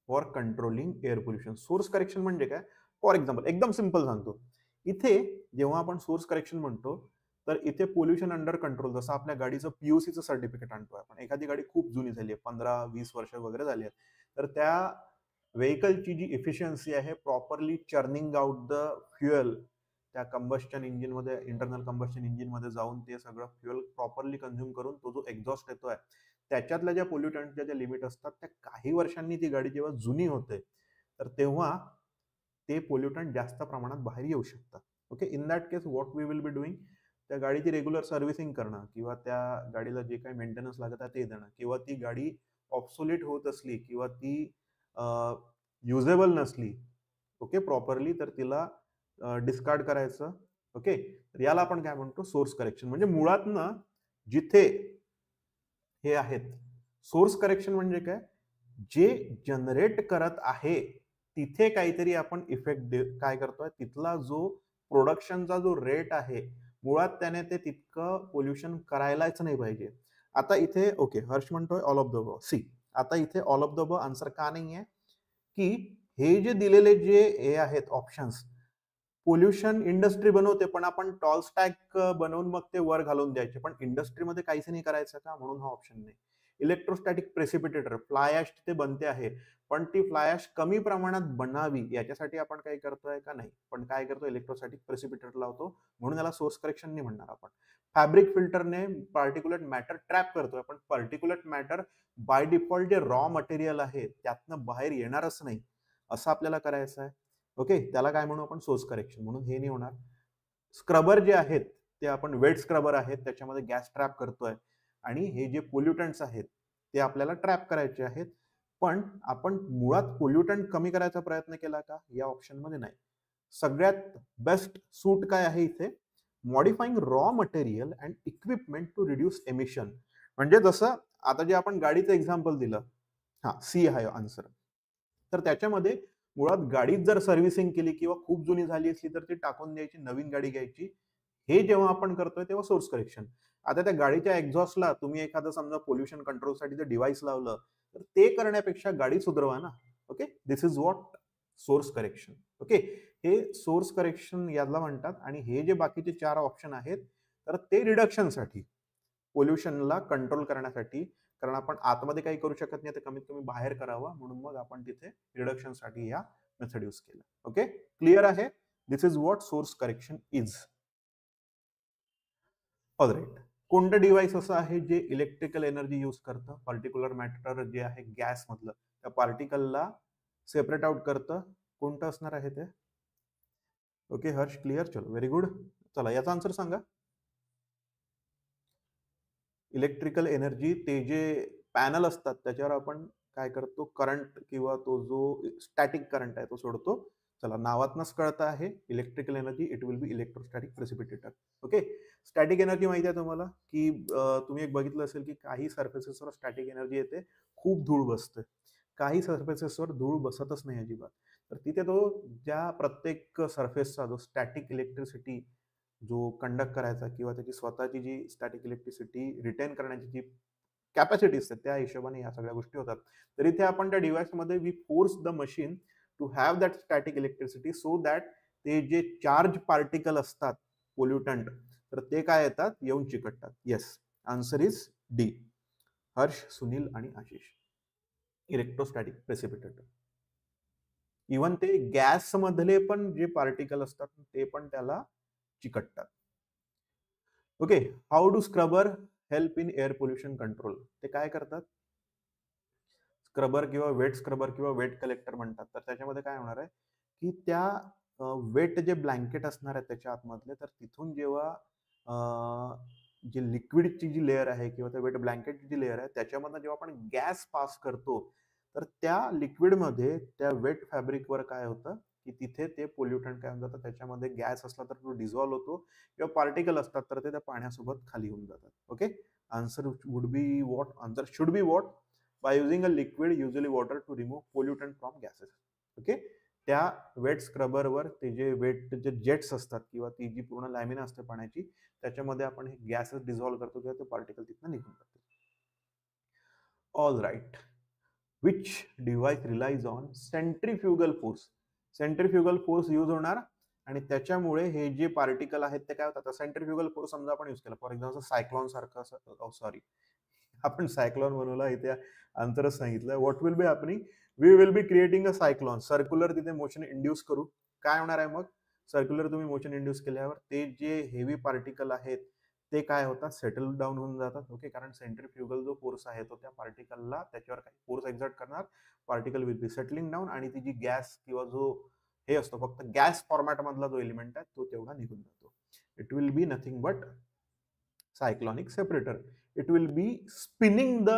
for controlling air pollution. Source correction म्हणजे काय? फॉर एक्झाम्पल एकदम सिंपल सांगतो. इथे जेव्हा आपण सोर्स करेक्शन म्हणतो तर इथे पोल्युशन अंडर कंट्रोल, जसं आपल्या गाडीचं पीयूसीचं सर्टिफिकेट आणतोय आपण. एखादी गाडी खूप जुनी झाली आहे, 15-20 वर्ष वगैरे झाली आहेत, तर त्या व्हेकलची जी इफिशियन्सी आहे, properly churning out the fuel, त्या कंबस्टन इंजिनमध्ये, इंटरनल कंबस्टन इंजिनमध्ये जाऊन ते सगळं फ्युएल प्रॉपरली कन्झ्युम करून तो जो एक्झॉस्ट येतोय, त्याच्यातल्या ज्या पोल्युटंटच्या ज्या लिमिट असतात, त्या काही वर्षांनी ती गाडी जेव्हा जुनी होते तर तेव्हा ते पोल्युटंट जास्त प्रमाणात बाहेर येऊ शकतात. Okay, in that case what we will be doing, त्या गाडीची रेग्युलर सर्व्हिसिंग करणं किंवा त्या गाडीला जे काही मेंटेनन्स लागत आहे ते देणं, किंवा ती गाडी ऑब्सोलेट होत असली किंवा ती युजेबल नसली, ओके, प्रॉपरली, तर तिला डिस्कार्ड करायचं. ओके, तर याला आपण काय म्हणतो, सोर्स करेक्शन. म्हणजे मुळात ना जिथे हे आहेत, सोर्स करेक्शन म्हणजे काय, जे जनरेट करत आहे तिथे काहीतरी आपण इफेक्ट काय करतोय, तिथला जो प्रोडक्शनचा जो रेट आहे, मुळात त्याने ते तितकं पोल्युशन करायलाच नाही पाहिजे. आता इथे ओके, हर्ष म्हणतोय all of the above. See, आता इथे all of the above answer का नाही आहे, की हे जे दिलेले जे हे आहेत ऑप्शन्स, पोल्युशन इंडस्ट्री बनवते, पण आपण टॉल स्टॅक बनवून मग ते वर घालून द्यायचे, पण इंडस्ट्रीमध्ये काहीच नाही करायचं का, म्हणून हा ऑप्शन नाही. इलेक्ट्रोस्टॅटिक प्रेसिपिटेटर, फ्लाय ॲश तिथे बनते आहे, पण ती फ्लाय ॲश कमी प्रमाणात बनावी याच्यासाठी आपण काय करतोय का, नाही. पण काय करतो, इलेक्ट्रोस्टॅटिक प्रेसिपिटेटर लावतो, म्हणून याला सोर्स करेक्शन नाही म्हणणार आपण. फॅब्रिक फिल्टरने पार्टिक्युलेट मॅटर ट्रॅप करतोय, पण पार्टिक्युलेट मॅटर बाय डिफॉल्ट जे रॉ मटेरियल आहे त्यातनं बाहेर येणारच नाही, असं आपल्याला करायचं आहे. ओके, त्याला काय म्हणू आपण, सोर्स करेक्शन, म्हणून हे नाही होणार. स्क्रबर जे आहेत ते आपण वेट स्क्रबर आहेत, त्याच्यामध्ये गॅस ट्रॅप करतोय, आणि हे जे पोल्युटंट्स आहेत ते आपल्याला ट्रॅप करायचे आहेत, पण आपण मुळात पोल्युटंट कमी करायचा प्रयत्न केला का, या ऑप्शन मध्ये नाही. सगळ्यात बेस्ट सूट काय आहे इथे, modifying raw material and equipment to reduce emission. म्हणजे जसं आता जे आपण गाडीचं एक्झाम्पल दिलं, हा सी आहे आन्सर. तर त्याच्यामध्ये मुळात गाडीत जर सर्व्हिसिंग केली किंवा खूप जुनी झाली असली तर ती टाकून द्यायची, नवीन गाडी घ्यायची, हे जेव्हा आपण करतोय तेव्हा सोर्स करेक्शन. आता त्या गाडीच्या एक्झॉस्टला तुम्ही एखादं समजा पोल्युशन कंट्रोलसाठी जर डिव्हाइस लावलं तर ते करण्यापेक्षा गाडी सुधारवा ना. Okay, this is what source correction. Okay, हे सोर्स करेक्शन याला म्हणतात. आणि हे जे बाकीचे 4 ऑप्शन आहेत तर ते रिडक्शनसाठी, पोल्युशनला कंट्रोल करण्यासाठी, कारण आपण आतमध्ये काही करू शकत नाही, तर कमीत कमी बाहेर करावं, म्हणून मग आपण तिथे रिडक्शनसाठी या मेथड यूज केला. ओके, क्लिअर आहे. This is what source correction is. Alright. कोणतं डिव्हाइस असं आहे जे इलेक्ट्रिकल एनर्जी यूज करतं, पर्टिक्युलर मॅटर जे आहे गॅस मधलं, त्या पार्टिकलला सेपरेट आउट करतं, कोणतं असणार आहे ते? ओके हर्ष, क्लिअर, चलो व्हेरी गुड. चला याचा आन्सर सांगा. इलेक्ट्रिकल एनर्जी, ते जे पॅनल असतात त्याच्यावर आपण काय करतो, करंट किंवा तो जो स्टॅटिक करंट आहे तो सोडतो. चला, नावातनच कळतं आहे, electrical energy, it will B electrostatic precipitator. Okay, static energy माहिती आहे तुम्हाला, की तुम्ही एक बघितलं असेल की काही सर्फेसेसवर स्टॅटिक एनर्जी येते, खूप धूळ बसते, काही सर्फेसेसवर धूळ बसतच नाही अजिबात. तर तिथे तो ज्या प्रत्येक सर्फेसचा जो स्टॅटिक इलेक्ट्रिसिटी जो कंडक्ट करायचा किंवा त्याची स्वतःची जी स्टॅटिक इलेक्ट्रिसिटी रिटेन करण्याची जी कॅपॅसिटी असते, त्या हिशोबाने या सगळ्या गोष्टी होतात. तर इथे आपण त्या डिव्हाइसमध्ये we force the machine to have that static electricity, so that ते जे चार्ज पार्टिकल असतात पोल्युटंट, तर ते काय येतात, येऊन चिकटतात. Yes, answer is D. Harsh, Sunil आणि आशिष. Electrostatic precipitator. इव्हन ते गॅस मधले पण जे पार्टिकल असतात ते पण त्याला चिकटतात. Okay, how do scrubber help in air pollution control? ते काय करतात? स्क्रबर किंवा वेट स्क्रबर किंवा वेट कलेक्टर म्हणतात. तर त्याच्यामध्ये काय होणार आहे की त्या वेट जे ब्लँकेट असणार आहे त्याच्या आतमधले, तर तिथून जेव्हा जे लिक्विडची जी लेअर आहे किंवा त्या वेट ब्लँकेटची जी लेअर आहे त्याच्यामधनं जेव्हा आपण गॅस पास करतो, तर त्या लिक्विडमध्ये त्या वेट फॅब्रिकवर काय होतं की तिथे ते पोल्युटंट काय होऊन जातं, त्याच्यामध्ये गॅस असला तर तो डिझॉल्व्ह होतो किंवा पार्टिकल असतात तर ते त्या पाण्यासोबत खाली होऊन जातात. Okay, answer would be what? Answer should be what? by using a liquid, usually water, to remove pollutant from gases. Okay, त्या वेट स्क्रबरवर ते जे वेट जे जेट्स असतात किंवा ती जी पूर्ण लॅमिना असते पाण्याची, त्याच्यामध्ये आपण हे गॅसेस डिझॉल्व्ह करतो किंवा ते पार्टिकल तिथनं निघून जातात. All right. Which device relies on centrifugal force? Centrifugal force use होणार आणि त्याच्यामुळे हे जे पार्टिकल आहेत ते काय होतात, सेंट्रीफ्युगल फोर्स समजा आपण यूज केला, फॉर एक्झाम्पल सायक्लॉन सारखं, सॉरी आपण सायक्लॉन बनवला, इथे अंतरच सांगितलं. What will be happening? We will be creating a cyclone, circular तिथे मोशन इंड्यूस करू. काय होणार आहे मग? सर्क्युलर तुम्ही मोशन इंड्यूस केल्यावर ते जे हेवी पार्टिकल आहेत ते काय होतात, सेटल डाऊन होऊन जातात. ओके, कारण सेंट्रीफ्युगल जो फोर्स आहे तो त्या पार्टिकलला त्याच्यावर काही फोर्स एक्झर्ट करणार, particle will be settling down आणि ती जी गॅस किंवा जो हे असतो फक्त गॅस फॉर्मॅट मधला जो एलिमेंट आहे तो तेवढा निघून जातो. It will be nothing but cyclonic separator. It will B spinning the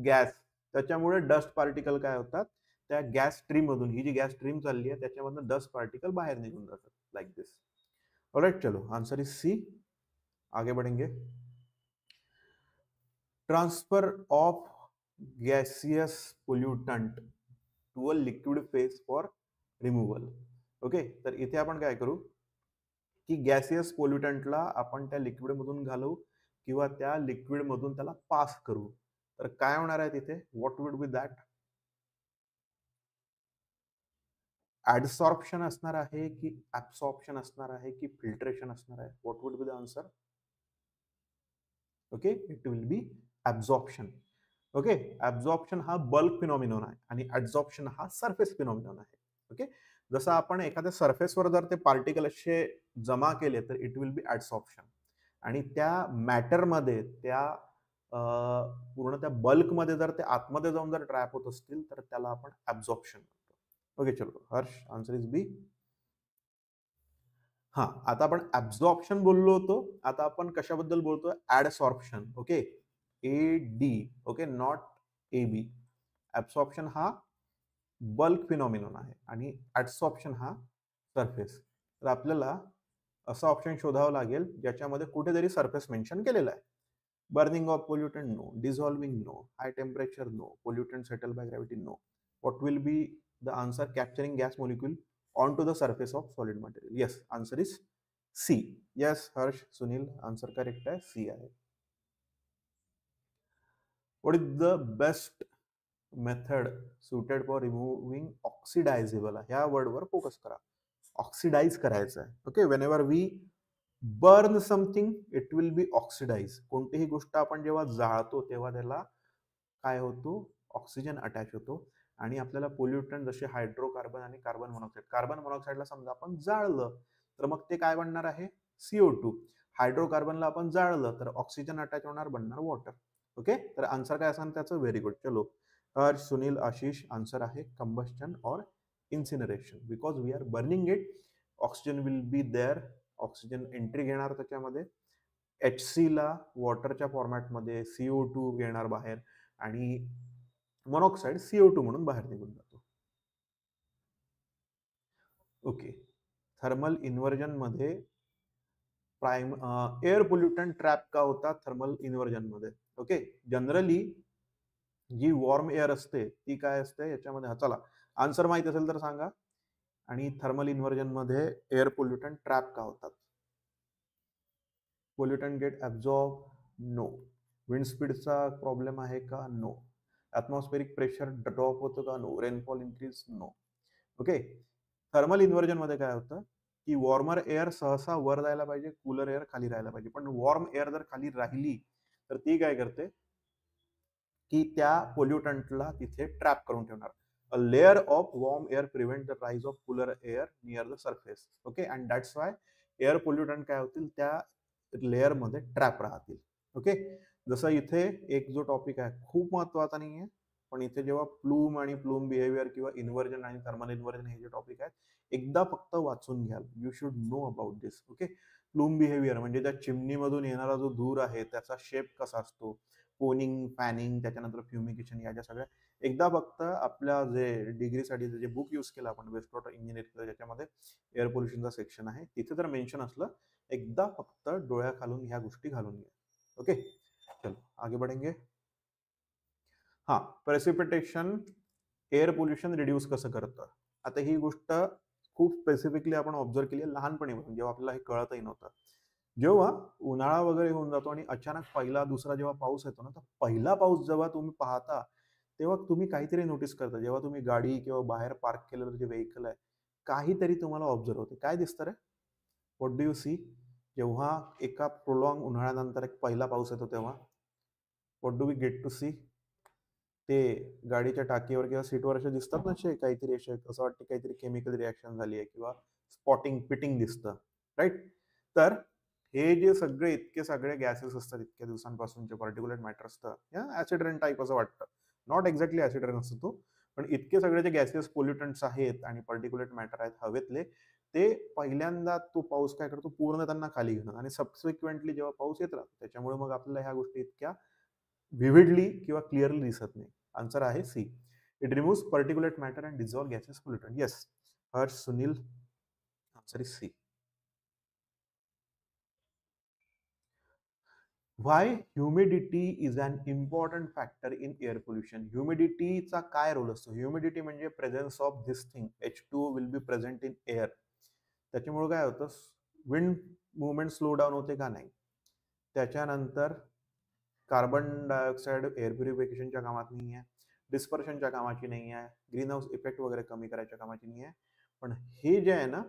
gas. त्याच्यामुळे डस्ट पार्टिकल काय होतात, त्या गॅस स्ट्रीम मधून, ही जी गॅस स्ट्रीम चालली आहे त्याच्यामधून डस्ट पार्टिकल बाहेर निघून जातात, लाइक दिस. ऑलराइट, चलो आंसर इज सी. आगे बढ़ेंगे. Transfer of gaseous pollutant to a liquid phase for removal. Okay, तर इथे आपण काय करू की गॅसियस पोल्युटंटला आपण त्या लिक्विड मधून घालू किंवा त्या लिक्विड मधून त्याला पास करू. तर काय होणार आहे तिथे? What would be that? Adsorption असणार आहे की ऍब्सॉर्प्शन असणार आहे की फिल्ट्रेशन असणार आहे? What would B the answer? Okay, it will B absorption. Okay, absorption हा बल्क फिनॉमिनॉन आहे आणि ऍडसॉर्प्शन हा सरफेस फिनॉमिनॉन आहे. ओके, जसं आपण एखाद्या सरफेसवर जर ते पार्टिकल असे जमा केले तर इट विल बी ऍडसॉर्प्शन, आणि त्या मॅटरमध्ये त्या पूर्ण त्या बल्कमध्ये जर ते आतमध्ये जाऊन जर ट्रॅप होत असतील तर त्याला आपण ऍब्सॉर्प्शन म्हणतो. ओके, चलो हर्ष, आन्सर इज बी. हा, आता आपण ऍब्सॉर्प्शन बोललो होतो, आता आपण कशाबद्दल बोलतोय? Adsorption. Okay, AD. Okay, not AB. Absorption हा बल्क फिनॉमिनॉन आहे आणि ऍडसॉर्प्शन हा सरफेस. तर आपल्याला असं ऑप्शन शोधावं लागेल ज्याच्यामध्ये कुठेतरी सरफेस मेन्शन केलेलं आहे. Burning of pollutant, no. Dissolving, no. High temperature, no. Pollutant settle by gravity, no. What will be the answer? Capturing gas molecule onto the surface of solid material. Yes, answer is C. Yes, Harsh, Sunil, answer correct है, C है. What is the best method suited for removing oxidizable? ह्या word वर focus करा. Oxidise करायचं आहे. Okay, whenever we burn something it will be oxidized. कोणतीही गोष्ट आपण जेव्हा जाळतो तेव्हा त्याला काय होतो? ऑक्सिजन अटॅच होतो आणि आपल्याला पोल्युटंट जसे हायड्रोकार्बन आणि कार्बन मोनॉक्साईड, कार्बन मोनॉक्साईडला समजा आपण जाळलं तर मग ते काय बनणार आहे? CO2. हायड्रोकार्बनला आपण जाळलं तर ऑक्सिजन अटॅच होणार, बनणार वॉटर. ओके, तर आन्सर काय असणार त्याचं? Very good. चलो हर्ष, सुनील, आशिष, आन्सर आहे कंबस्टन और incineration. Because we are burning it, oxygen will be there, oxygen entry घेणार त्याच्यामध्ये, HC ला वॉटरच्या फॉर्मॅटमध्ये, CO2 घेणार बाहेर आणि मोनॉक्साईड CO2 म्हणून बाहेर निघून जातो. ओके, थर्मल इन्व्हर्जन मध्ये प्राइम एअर पोल्युटंट ट्रॅप का होता थर्मल इन्व्हर्जन मध्ये? ओके, जनरली जी वॉर्म एअर असते ती काय असते याच्यामध्ये? चला आन्सर माहित असेल तर सांगा. आणि थर्मल इन्व्हर्जन मध्ये एअर पोल्युटंट ट्रॅप का होतात? Pollutant get absorb, no. Wind स्पीडचा प्रॉब्लेम आहे का? नो. ऍटमॉस्फेरिक प्रेशर ड्रॉप होतं का? No. Rainfall increase? No. Okay, thermal inversion मध्ये काय होतं की वॉर्मर एअर सहसा वर जायला पाहिजे, कूलर एअर खाली राहायला पाहिजे. पण वॉर्म एअर जर खाली राहिली तर ती काय करते की त्या पोल्युटंटला तिथे ट्रॅप करून ठेवणार. A layer of warm air prevent the rise of cooler air near the surface. Okay, and that's why air pollutant काय होतील, त्या लेअर मध्ये ट्रॅप राहतील. ओके, जसं इथे एक जो टॉपिक आहे खूप महत्वाचा नाही आहे, पण इथे जेव्हा प्लूम आणि प्लूम बिहेवियर किंवा इन्व्हर्जन आणि थर्मल इन्व्हर्जन हे जे टॉपिक आहेत, एकदा फक्त वाचून घ्याल. You should know about this. Okay, plume behaviour म्हणजे त्या चिमनीमधून येणारा जो धूर आहे त्याचा शेप कसा असतो, कोनिंग, पॅनिंग, त्याच्यानंतर फ्युमिगेशन, या ज्या सगळ्या एकदा फक्त आपल्या जे डिग्रीसाठी जे बुक यूज केलं आपण वेस्ट वॉटर इंजिनिअरिंग, ज्याच्यामध्ये एअर पोल्युशनचा सेक्शन आहे, तिथे जर मेन्शन असलं एकदा फक्त डोळ्याखालून ह्या गोष्टी घालून घ्या. ओके, चलो आगे बढ़ेंगे. हाँ, प्रेसिपिटेशन एअर पोल्युशन रिड्यूस कसं करतं. आता ही गोष्ट खूप स्पेसिफिकली आपण ऑब्झर्व केली लहानपणी, जेव्हा आपल्याला हे कळतही नव्हतं. जेव्हा उन्हाळा वगैरे होऊन जातो आणि अचानक पहिला दुसरा जेव्हा पाऊस येतो ना, तर पहिला पाऊस जेव्हा तुम्ही पाहता तेव्हा तुम्ही काहीतरी नोटीस करता. जेव्हा तुम्ही गाडी किंवा बाहेर पार्क केलेलं जे व्हेकल आहे, काहीतरी तुम्हाला ऑब्झर्व होते. काय दिसतं रे? What do you see? जेव्हा एका प्रोलॉंग उन्हाळ्यानंतर एक पहिला पाऊस येतो तेव्हा what do we get to see? ते गाडीच्या टाकीवर किंवा सीटवर असे दिसतात ना, असे काहीतरी, असे असं वाटतं काहीतरी केमिकल रिॲक्शन झाली आहे किंवा स्पॉटिंग पिटिंग दिसतं, राईट? तर हे जे सगळे इतके सगळे गॅसेस असतात इतक्या दिवसांपासूनचे, पर्टिक्युलर मॅटर असतं, या ऍसिड रेन टाईप असं वाटतं. नॉट एक्झॅक्टली ऍसिड रेन असतो तो, पण इतके सगळे जे गॅसेस पोल्युटंट्स आहेत आणि पर्टिक्युलेट मॅटर आहेत हवेतले, ते पहिल्यांदा तो पाऊस काय करतो, पूर्ण त्यांना खाली घेणं, आणि सबसिक्वेंटली जेव्हा पाऊस येत राहतो त्याच्यामुळे मग आपल्याला ह्या गोष्टी इतक्या विविडली किंवा क्लिअरली दिसत नाही. आन्सर आहे C. It removes particulate matter and dissolve gases pollutant. Yes, Harsh, Sunil, answer is C. Why humidity is an important factor in air pollution? Humidityचा काय रोल असतो? ह्युमिडिटी म्हणजे presence of this thing, H2O will be present in air. त्याच्यामुळे काय होतं, wind movement slow down होते का नाही. त्याच्यानंतर कार्बन डायऑक्साईड एअर प्युरिफिकेशनच्या कामात नाही आहे, डिस्पर्शनच्या कामाची नाही आहे, ग्रीन हाऊस इफेक्ट वगैरे कमी करायच्या कामाची नाही आहे. पण हे जे आहे ना,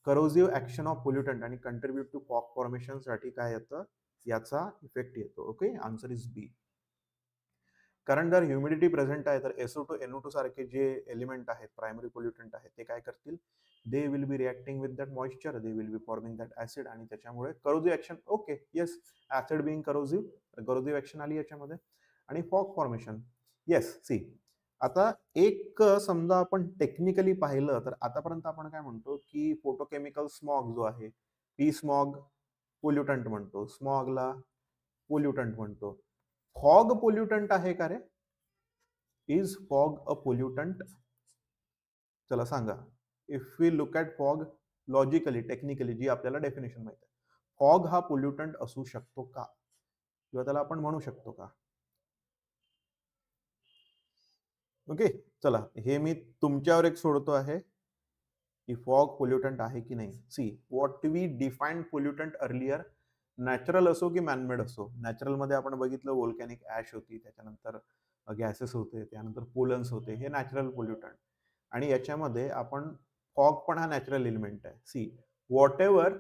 करोजिव्ह ऍक्शन ऑफ पोल्युटंट आणि कंट्रीब्यूट टू फॉग फॉर्मेशन साठी काय येतं, याचा इफेक्ट येतो. ओके, आन्सर इज बी. कारण जर ह्युमिडिटी प्रेझेंट आहे तर SO2 NO2 सारखे जे एलिमेंट आहेत, प्रायमरी पोल्युटंट आहेत, ते काय करतील, they will be reacting with that moisture, they will be forming that acid, आणि त्याच्यामुळे corrosive action. Okay, yes, acid being corrosive action आली याच्यामध्ये. आणि फॉग फॉर्मेशन, येस, सी. आता एक समजा आपण टेक्निकली पाहिलं तर आतापर्यंत आपण काय म्हणतो की फोटोकेमिकल स्मॉग जो आहे, पी स्मॉग पोल्युटंट म्हणतो, स्मॉगला पोल्युटंट म्हणतो. फॉग पोल्युटंट आहे का रे? Is fog a pollutant? चला सांगा. If we look at fog logically, technically, जी आपल्याला डेफिनेशन माहिती आहे, फॉग हा पोल्युटंट असू शकतो का, किंवा त्याला आपण म्हणू शकतो का? ओके, चला हे मी तुमच्यावर एक सोडतो आहे की फॉग पोल्युटंट आहे की नाही. See, what we define pollutant earlier, natural असो की मॅनमेड असो. नॅचरल मध्ये आपण बघितलं वोल्कॅनिक ॲश होती, त्याच्यानंतर गॅसेस होते, त्यानंतर पोलन्स होते, हे नॅचरल पोल्युटंट. आणि याच्यामध्ये आपण फॉग पण हा नॅचरल एलिमेंट आहे. See, whatever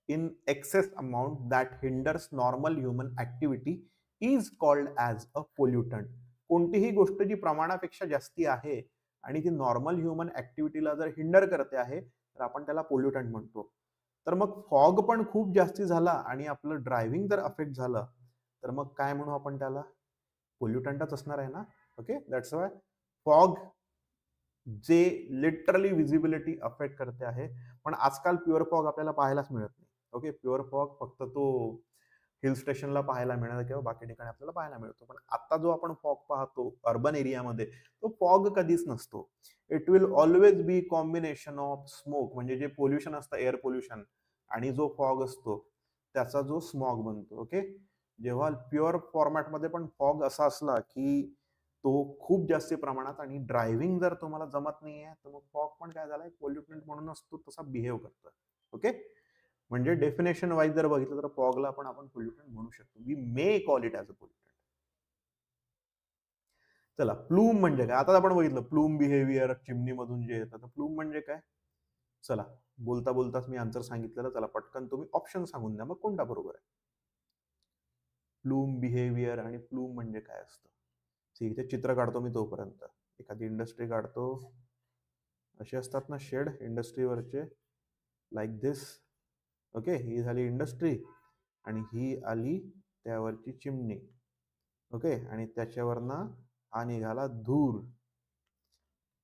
in excess amount that hinders normal human activity is called as a pollutant. कोणतीही गोष्ट जी प्रमाणापेक्षा जास्ती आहे आणि ती नॉर्मल ह्युमन ऍक्टिव्हिटीला जर हिंडर करते आहे तर आपण त्याला पोल्युटंट म्हणतो. तर मग फॉग पण खूप जास्ती झाला आणि आपलं ड्रायव्हिंग जर अफेक्ट झालं तर मग काय म्हणू आपण त्याला, पोल्युटंटच असणार आहे ना. ओके, दॅट्स वाय फॉग जे लिटरली विजिबिलिटी अफेक्ट करते आहे, पण आजकाल प्युअर फॉग आपल्याला पाहायलाच मिळत नाही. ओके, प्युअर फॉग फक्त तो हिल स्टेशनला पाहायला मिळणार किंवा बाकी ठिकाणी आपल्याला पाहायला मिळतो. पण आता जो आपण फॉग पाहतो अर्बन एरियामध्ये, तो फॉग कधीच नसतो. It will always be combination of smoke, म्हणजे जे पोल्युशन असतं एअर पोल्युशन, आणि जो फॉग असतो त्याचा जो स्मॉग बनतो. ओके, जेव्हा प्युअर फॉर्मॅटमध्ये पण फॉग असा असला की तो खूप जास्त प्रमाणात, आणि ड्रायव्हिंग जर तुम्हाला जमत नाहीये तर मग फॉग पण काय झालाय, पोल्युटंट म्हणूनच तो तसा बिहेव करतो. ओके, म्हणजे डेफिनेशन वाईज जर बघितलं तर फॉगला पण आपण पोल्युटंट म्हणू शकतो. We may call it as a pollutant. चला, प्लूम म्हणजे काय, आता आपण बघितलं प्लूम बिहेवियर चिमनी मधून जे येतं. प्लूम म्हणजे काय, चला, बोलता बोलताच मी आन्सर सांगितलेलं. चला पटकन तुम्ही ऑप्शन सांगून द्या मग कोणता बरोबर आहे. प्लूम बिहेवियर आणि प्लूम म्हणजे काय असतं. ठीक आहे, चित्र काढतो मी तोपर्यंत. एखादी इंडस्ट्री काढतो. असे असतात ना शेड इंडस्ट्रीवरचे, लाईक दिस. ओके, ही झाली इंडस्ट्री आणि ही आली त्यावरची चिमणी. ओके, आणि त्याच्यावरनं हा निघाला धूर.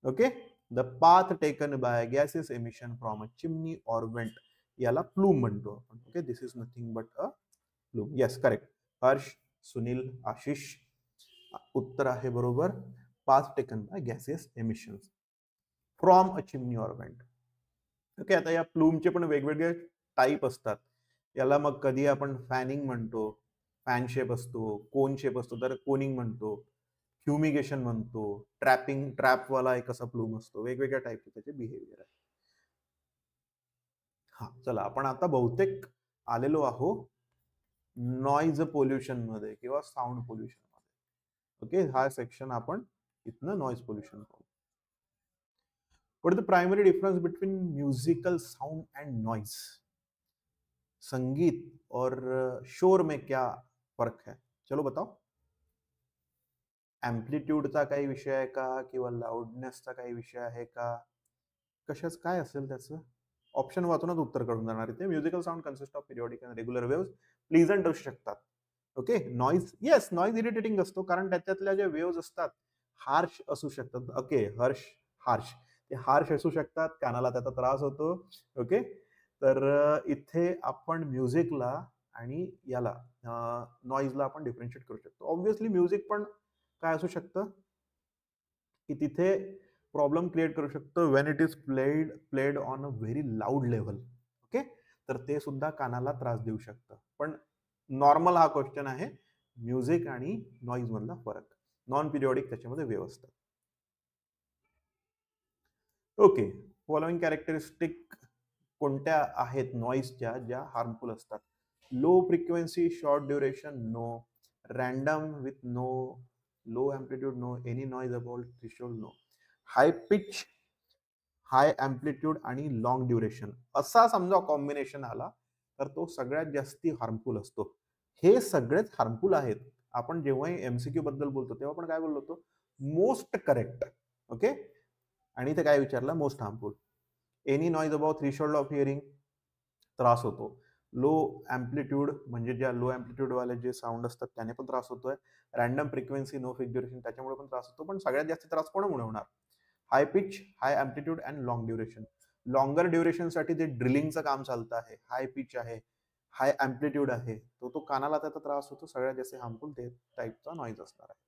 Okay, the path taken by gases emission from a chimney or went, याला प्लूम म्हणतो आपण. Okay, this is nothing but a plume. Yes, correct. Harsh, Sunil, Ashish, उत्तर आहे बरोबर. Path taken by gases emission from a chimney or went. Okay, आता या प्लूमचे पण वेगवेगळे टाईप असतात. याला मग कधी आपण फॅनिंग म्हणतो, फॅन शेप असतो, कोन शेप असतो तर कोनिंग म्हणतो, फ्युमिगेशन म्हणतो, ट्रॅपवाला एक असा प्लूम असतो. वेगवेगळ्या टाईपचे त्याचे बिहेवियर आहे. हा, चला आपण आता बहुतेक आलेलो आहो नॉइज पोल्युशन मध्ये किंवा साऊंड पोल्युशन मध्ये. ओके, हा सेक्शन आपण इथनं नॉइज पोल्युशन पाहू. What is the primary difference between musical sound end noise? संगीत और शोर में क्या फर्क है? चलो बताओ. एम्प्लिट्यूडचा काही विषय आहे का, किंवा लाऊडनेसचा काही विषय आहे का, कशाच काय असेल त्याचं? ऑप्शन वाचूनच उत्तर करून जाणार इथे. Musical sound consist of periodic and regular waves. Pleasant असू शकतात. Okay, noise, yes, noise irritating असतो कारण त्याच्यातल्या ज्या वेव्स असतात हार्श असू शकतात. ओके, हार्श, ते हार्श असू शकतात, कानाला त्याचा त्रास होतो. ओके, तर इथे आपण म्युझिकला आणि याला नॉइजला आपण डिफरन्शिएट करू शकतो. ऑब्व्हियसली म्युझिक पण काय असू शकतं की तिथे प्रॉब्लेम क्रिएट करू शकतो when it is played on a very loud level. Okay, तर ते सुद्धा कानाला त्रास देऊ शकतं. पण नॉर्मल हा क्वेश्चन आहे म्युझिक आणि नॉइज मधला फरक. नॉन पिरियॉडिक त्याच्यामध्ये वेव असतात. ओके, फॉलोइंग कॅरेक्टरिस्टिक कोणत्या आहेत नॉइजच्या ज्या हार्मफुल असतात? Low frequency, short duration, no. Random with no, low amplitude, no. Any noise about threshold, no. High pitch, high amplitude आणि लॉंग ड्युरेशन असा समजा कॉम्बिनेशन आला तर तो सगळ्यात जास्ती हार्मफुल असतो. हे सगळेच हार्मफुल आहेत. आपण जेव्हाही एमसीक्यू बद्दल बोलतो तेव्हा आपण काय बोललो होतो? Most correct. ओके, आणि इथे काय विचारलं? Most harmful. Any noise about threshold of hearing, त्रास होतो. लो एम्प्लिट्यूड म्हणजे ज्या लो एम्प्लिट्यूड वाले जे साऊंड असतात त्याने पण त्रास होतोय. Random frequency, no fix duration, त्याच्यामुळे पण त्रास होतो. पण सगळ्यात जास्त त्रास कोणामुळे होणार? High pitch, high amplitude and long duration. Longer duration साठी ते ड्रिलिंगचं काम चालतं आहे. हाय पिच आहे, हाय एम्प्लिट्यूड आहे, तो कानाला त्याचा त्रास होतो. सगळ्यात जास्त हार्मफुल ते टाईपचा नॉइज असणार आहे.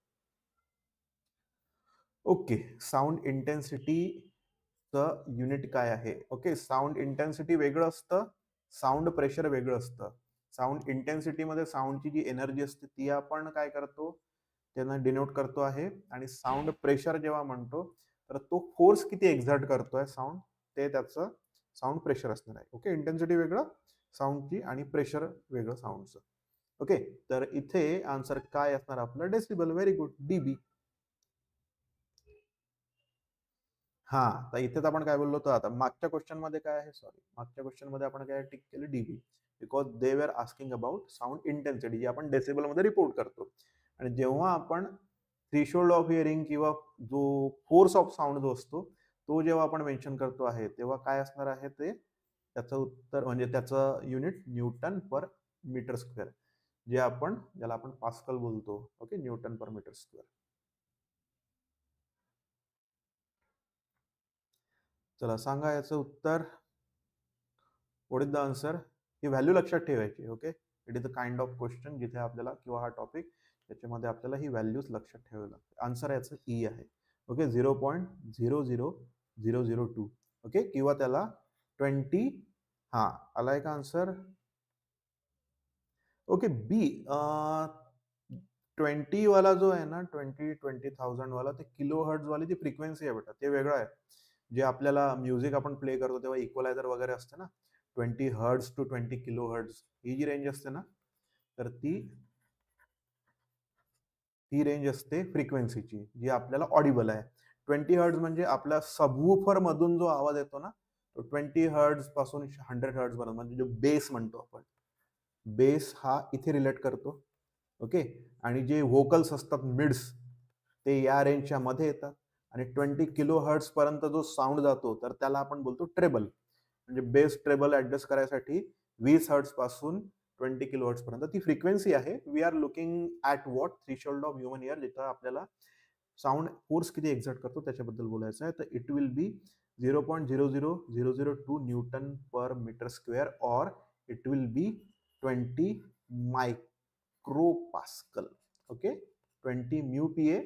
ओके, साऊंड इंटेन्सिटीचं युनिट काय आहे? ओके, साऊंड इंटेन्सिटी वेगळं असतं, साऊंड प्रेशर वेगळं असतं. साऊंड इंटेन्सिटीमध्ये साऊंडची जी एनर्जी असते ती आपण काय करतो? त्यांना डिनोट करतो आहे. आणि साऊंड प्रेशर जेव्हा म्हणतो तर तो फोर्स किती एक्झर्ट करतोय साऊंड, ते त्याचं साऊंड प्रेशर असणार आहे. ओके, इंटेन्सिटी वेगळं साऊंडची आणि प्रेशर वेगळं साऊंडचं. ओके, तर इथे आन्सर काय असणार आपलं? डेसिबल. Very good, dB. हा, तर इथेच आपण काय बोललो होतो? आता मागच्या क्वेश्चन मध्ये काय आहे? सॉरी, मागच्या क्वेश्चन मध्ये आपण काय टिक केलं? DB. Because they were asking about sound intensity जी आपण डेसिबल मध्ये रिपोर्ट करतो. आणि जेव्हा आपण थ्रेशोल्ड ऑफ हिअरिंग किंवा जो फोर्स ऑफ साऊंड जो असतो तो जेव्हा आपण मेन्शन करतो आहे तेव्हा काय असणार आहे? ते त्याचं उत्तर म्हणजे त्याचं unit Newton per metre square, जे आपण ज्याला आपण पास्कल बोलतो. Okay, Newton per metre square. चला सांगा याचं उत्तर. What is the answer? He value लक्षात ठेवायची. Okay, it is a kind of question जिथे आपल्याला किंवा हा टॉपिक त्याच्यामध्ये आपल्याला ही व्हॅल्यूज लक्षात ठेवावी लागते. आन्सर याचं ई आहे. ओके, 0.00002. ओके, किंवा त्याला 20. हा, आलाय का आन्सर? ओके, बी. 20 वाला जो आहे ना, 20,000 वाला, ते किलो हर्ट्ज वाली ती फ्रिक्वेन्सी आहे बेटा, ते वेगळं आहे. जे आपल्याला म्युझिक आपण प्ले करतो तेव्हा इक्वलायझर वगैरे असते ना, 20 हर्ट्ज टू 20 किलो हर्ट्ज ही जी रेंज असते ना, तर ती रेंज असते फ्रिक्वेन्सीची जी आपल्याला ऑडिबल आहे. 20 हर्ट्ज म्हणजे आपल्या सबवूफर मधून जो आवाज येतो ना, तो 20 हर्ट्ज पासून 100 हर्ट्ज पर्यंत, म्हणजे जो बेस म्हणतो आपण, बेस हा इथे रिलेट करतो. ओके, आणि जे व्होकल्स असतात मिड्स ते या रेंजच्या मध्ये येतात. आणि 20 किलो हर्ट्ज पर्यंत जो साऊंड जातो तर त्याला आपण बोलतो ट्रेबल. म्हणजे बेस ट्रेबल ऍडजस्ट करायसाठी 20 हर्ट्ज पासून 20 किलो हर्ट्ज पर्यंत ती फ्रिक्वेन्सी आहे. We are looking at what threshold of human ear, जिथं आपल्याला साऊंड फोर्स किती एक्झर्ट करतो त्याच्याबद्दल बोलायचं आहे. तर it will be 0.00002 newton per metre square, और it will be 20 micropascal. Okay, 20 mu P A,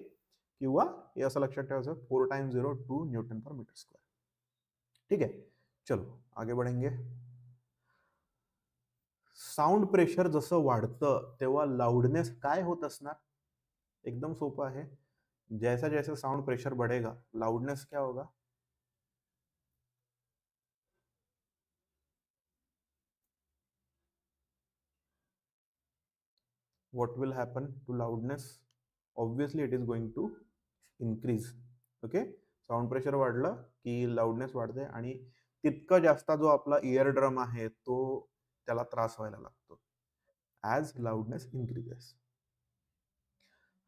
किंवा हे असं लक्षात ठेवायचं 4x02 Newton per metre square. ठीक आहे, चलो आगे बढ़ेंगे. साऊंड प्रेशर जसं वाढतं तेव्हा लाउडनेस काय होत असणार? एकदम सोपं आहे. जैसा जैसा साउंड प्रेशर बढ़ेगा लाउडनेस क्या होगा? What will happen to loudness? Obviously it is going to increase. Okay, sound pressure वाढलं की लाउडनेस वाढते, आणि तितकं जास्त जो आपला इयर ड्रम आहे तो त्याला त्रास व्हायला लागतो ॲज लाउडनेस इन्क्रीजेस.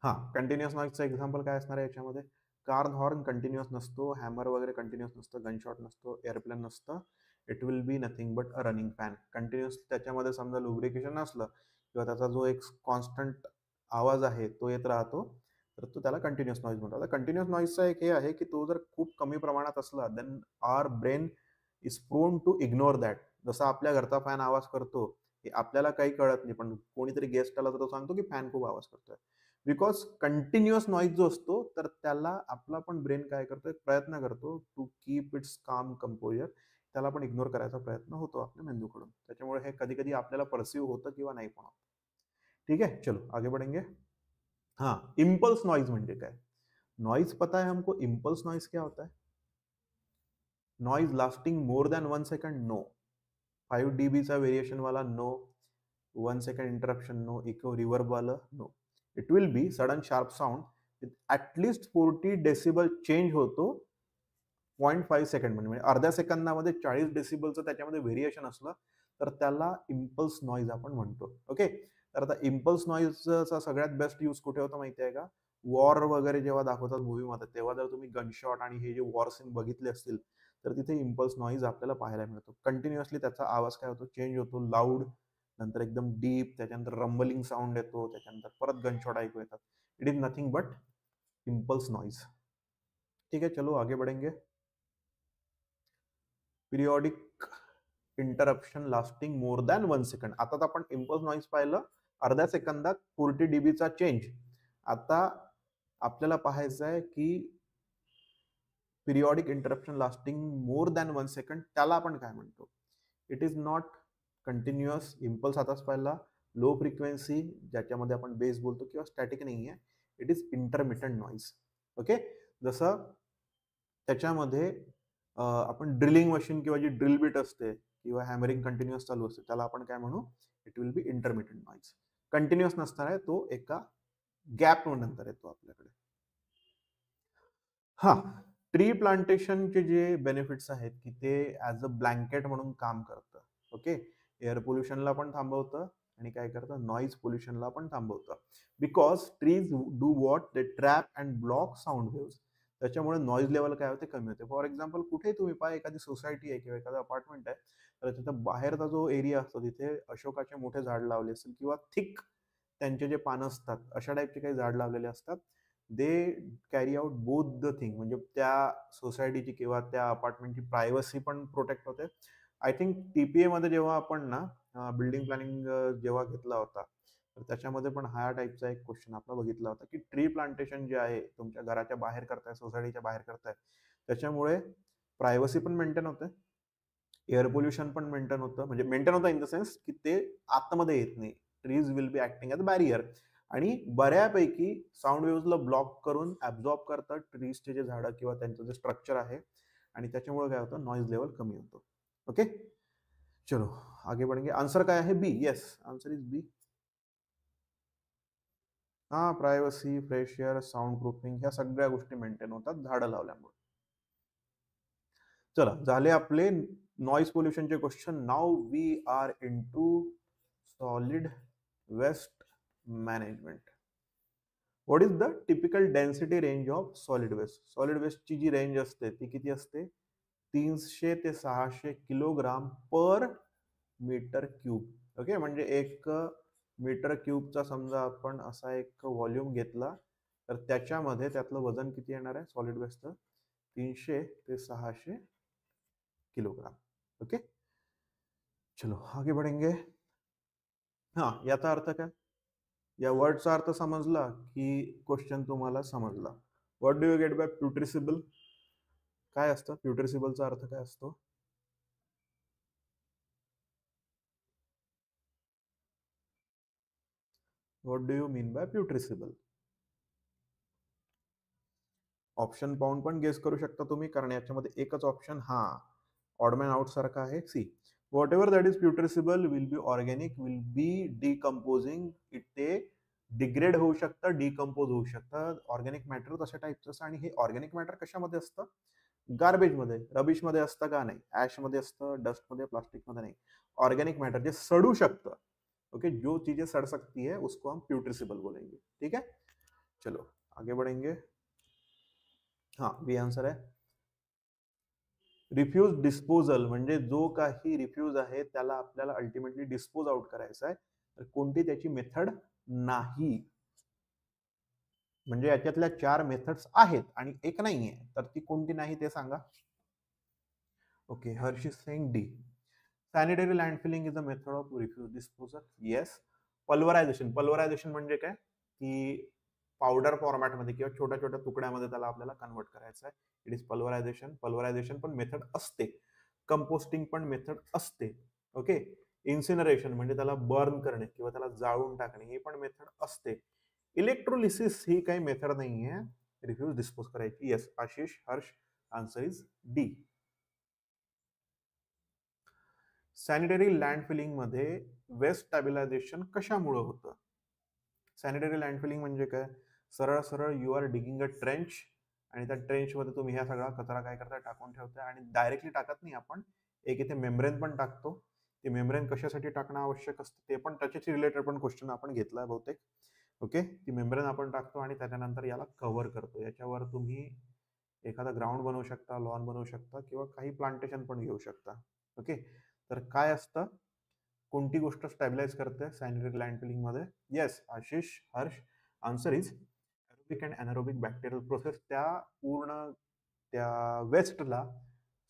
हां, कंटिन्युअस नॉईजचं एक्झाम्पल काय असणार आहे याच्यामध्ये? कार हॉर्न कंटिन्युअस नसतो, हॅमर वगैरे कंटिन्युअस नसतं, गनशॉट नसतो, एअरप्लेन नसतं. It will be nothing but a running fan. Continuous त्याच्यामध्ये समजा लुब्रिकेशन नसलं किंवा त्याचा जो एक कॉन्स्टंट आवाज आहे तो येत राहतो, तर तो त्याला कंटिन्युअस नॉईज म्हणतो. आता कंटिन्युअस नॉईजचा एक हे आहे की तो जर खूप कमी प्रमाणात असला then our brain is prone to ignore that. जसा आपल्या घरचा फॅन आवाज करतो हे आपल्याला काही कळत नाही, पण कोणीतरी गेस्ट आला तर तो सांगतो की फॅन खूप आवाज करतोय. बिकॉज कंटिन्युअस नॉईज जो असतो तर त्याला आपला पण ब्रेन काय करतो, एक प्रयत्न करतो टू कीप इट्स काम कंपोजर. त्याला पण इग्नोर करायचा प्रयत्न होतो आपल्या मेंदूकडून. त्याच्यामुळे हे कधी कधी आपल्याला परसिव्ह होतं किंवा नाही पण होतं. ठीक है, चलो आगे बढ़ेंगे. हाँ, इम्पल्स नॉइज म्हणजे काय? नॉइज पता है हमको, इम्पल्स नॉइज क्या होता है? Noise lasting more than 1 second, no. 5 dB चा वेरिएशन वाला, no. 1 second interruption, no. Echo reverb वाला, no. It will be sudden sharp sound with at least 40 decibel change होतो 0.5 सेकंड, म्हणजे अर्ध्या सेकंदामध्ये 40 डेसिबलचं त्याच्यामध्ये व्हेरिएशन असलं तर त्याला इम्पल्स नॉईज आपण म्हणतो. ओके, तर आता इम्पल्स नॉईजचा सगळ्यात बेस्ट यूज कुठे होतं माहिती आहे का? वॉर वगैरे जेव्हा दाखवतात मूवीमध्ये, तेव्हा जर तुम्ही गनशॉट आणि हे जे वॉर सीन बघितले असतील तर तिथे इम्पल्स नॉईज आपल्याला पाहायला मिळतो. कंटिन्युअसली त्याचा आवाज काय होतो, चेंज होतो, लाऊड, नंतर एकदम डीप, त्याच्यानंतर रंबलिंग साऊंड येतो, त्याच्यानंतर परत गनशॉट ऐकू येतात. It is nothing but impulse noise. ठीक आहे, चलो आगे बढ़ेंगे. Periodic interruption lasting more than 1 second. आता तर आपण इम्पल्स नॉईज पाहिलं, अर्ध्या सेकंदात 40 dB चा चेंज. आता आपल्याला पाहायचं आहे की periodic interruption lasting more than 1 second, त्याला आपण काय म्हणतो? It is not continuous. Impulse आताच पाहिला, लो फ्रिक्वेन्सी ज्याच्यामध्ये आपण बेस बोलतो, किंवा स्टॅटिक नाही आहे. It is intermittent noise. Okay, जसं त्याच्यामध्ये आपण ड्रिलिंग मशीन किंवा जी ड्रिल बीट असते किंवा हॅमरिंग कंटिन्युअस चालू असते त्याला आपण काय म्हणू? It will B intermittent noise. Continuous नसणार आहे, तो एका गॅप नंतर येतो आपल्याकडे. हा, ट्री प्लांटेशनचे जे बेनिफिट्स आहेत की ते ॲज अ ब्लँकेट म्हणून काम करतं. ओके, एअर पोल्युशनला पण थांबवतं आणि काय करतं, नॉईज पोल्युशनला पण थांबवतं. Because trees do what, they trap and block sound waves. त्याच्यामुळे नॉईज लेवल काय होते, कमी होते. फॉर एक्झाम्पल कुठेही तुम्ही पहा, एखादी सोसायटी आहे किंवा एखादं अपार्टमेंट आहे, तर तिथं बाहेरचा जो एरिया असतो तिथे अशोकाचे मोठे झाड लावले असेल किंवा थिक त्यांचे जे पानं असतात अशा टाईपचे काही झाड लावलेले असतात. They carry out both the thing, म्हणजे त्या सोसायटीची किंवा त्या अपार्टमेंटची प्रायव्हसी पण प्रोटेक्ट होते. आय थिंक टीपीए मध्ये जेव्हा आपण ना बिल्डिंग प्लॅनिंग जेव्हा घेतला होता तर त्याच्यामध्ये पण हा टाईपचा एक क्वेश्चन आपला बघितला होता की ट्री प्लांटेशन जे आहे तुमच्या घराच्या बाहेर करताय, सोसायटीच्या बाहेर करताय, त्याच्यामुळे प्रायव्हसी पण मेंटेन होते, एअर पोल्युशन पण मेंटेन होतं. म्हणजे मेंटेन होतं इन द सेन्स की ते आतमध्ये येत नाही. Trees will be acting as barrier, आणि बऱ्यापैकी साऊंड वेव्हजला ब्लॉक करून ॲब्झॉर्ब करतात ट्रीजचे जे झाडं किंवा त्यांचं जे स्ट्रक्चर आहे, आणि त्याच्यामुळे काय होतं, नॉईज लेवल कमी होतो. ओके, चलो आगे बढ़ेंगे. आन्सर काय आहे? बी. येस, आन्सर इज बी. हा, privacy, fresh air, sound proofing ह्या सगळ्या गोष्टी मेंटेन होतात झाडं लावल्यामुळे. चला झाले आपले नॉइज पोल्युशनचे question. Now we are into solid waste management. What is the typical density range of solid waste? Solid वेस्टची जी रेंज असते ती किती असते? 300 ते 600 kilogram per metre cube. Okay, म्हणजे 1 मीटर क्यूबचा समजा आपण असा एक व्हॉल्यूम घेतला तर त्याच्यामध्ये त्यातलं वजन किती येणार आहे सॉलिड वेस्टचं? 300 ते 600 किलोग्राम. ओके, चलो आगे बढ़ेंगे. हाँ, याचा अर्थ काय? या वर्डचा अर्थ समजला की क्वेश्चन तुम्हाला समजला? What do you get by putrescible? काय असतं प्युट्रिसिबलचा अर्थ काय असतो? What do you mean by putrescible? Option पाहून पण गेस करू शकता तुम्ही, कारण याच्यामध्ये एकच ऑप्शन हा ऑडमॅन आउट सारखा आहे. See, whatever that is putrescible will be organic, will be decomposing. ते डिग्रेड होऊ शकतं, डिकम्पोज होऊ शकतं. ऑर्गॅनिक मॅटर तशा टाईपचं असतं. आणि हे ऑर्गॅनिक मॅटर कशामध्ये असतं? गार्बेजमध्ये, रबिशमध्ये असतं का? नाही. ॲशमध्ये असतं, डस्टमध्ये, प्लास्टिकमध्ये नाही. ऑर्गॅनिक मॅटर जे सडू शकतं. ओके, जो चीजें सड़ सकती है उसको हम प्यूट्रिसिबल बोलेंगे. ठीक है, चलो आगे बढ़ेंगे. हाँ, बी आन्सर आहे. रिफ्यूज डिस्पोजल म्हणजे जो काही रिफ्यूज आहे त्याला आपल्याला अल्टिमेटली डिस्पोज आउट करायचा आहे, तर कोणती त्याची मेथड नाही. म्हणजे याच्यातल्या 4 मेथड्स आहेत आणि एक नाहीये, तर ती कोणती नाही ते सांगा. Okay, Harsh is saying D. Sanitary landfilling is a method of refuse disposal. Yes. Pulverisation, pulverisation म्हणजे काय? की पावडर फॉर्मॅटमध्ये किंवा छोट्या छोट्या तुकड्यामध्ये त्याला आपल्याला कन्वर्ट करायचं आहे. It is पल्वरायझेशन. पल्वरायझेशन पण मेथड असते. कंपोस्टिंग पण मेथड असते. ओके, इन्सिनरेशन म्हणजे त्याला बर्न करणे किंवा त्याला जाळून टाकणे ही पण मेथड असते. इलेक्ट्रोलिसिस ही काही मेथड नाहीये रिफ्यूज डिस्पोज करायची. Yes Ashish, Harsh, answer is D. Sanitary landfilling मध्ये वेस्ट स्टॅबिलायझेशन कशामुळे होतं? सॅनिटरी लँडफिलिंग म्हणजे काय? सरळ सरळ you are digging a trench आणि त्या ट्रेंचमध्ये तुम्ही ह्या सगळा कचरा काय करता? टाकून ठेवता. आणि डायरेक्टली टाकत नाही आपण, एक इथे मेम्ब्रेन पण टाकतो. ते मेम्ब्रेन कशासाठी टाकणं आवश्यक असतं ते पण त्याच्याशी रिलेटेड पण क्वेश्चन आपण घेतलाय बहुतेक. ओके, ती मेम्ब्रेन आपण टाकतो आणि त्याच्यानंतर याला कव्हर करतो. याच्यावर तुम्ही एखादा ग्राउंड बनवू शकता, लॉन बनवू शकता किंवा काही प्लांटेशन पण घेऊ शकता. ओके, तर काय असतं? कोणती गोष्ट स्टॅबिलाइज करते सॅनिटरी लँडफिलिंग मध्ये? Yes Ashish, Harsh, answer is aerobic and anaerobic bacterial process. त्या पूर्ण त्या वेस्टला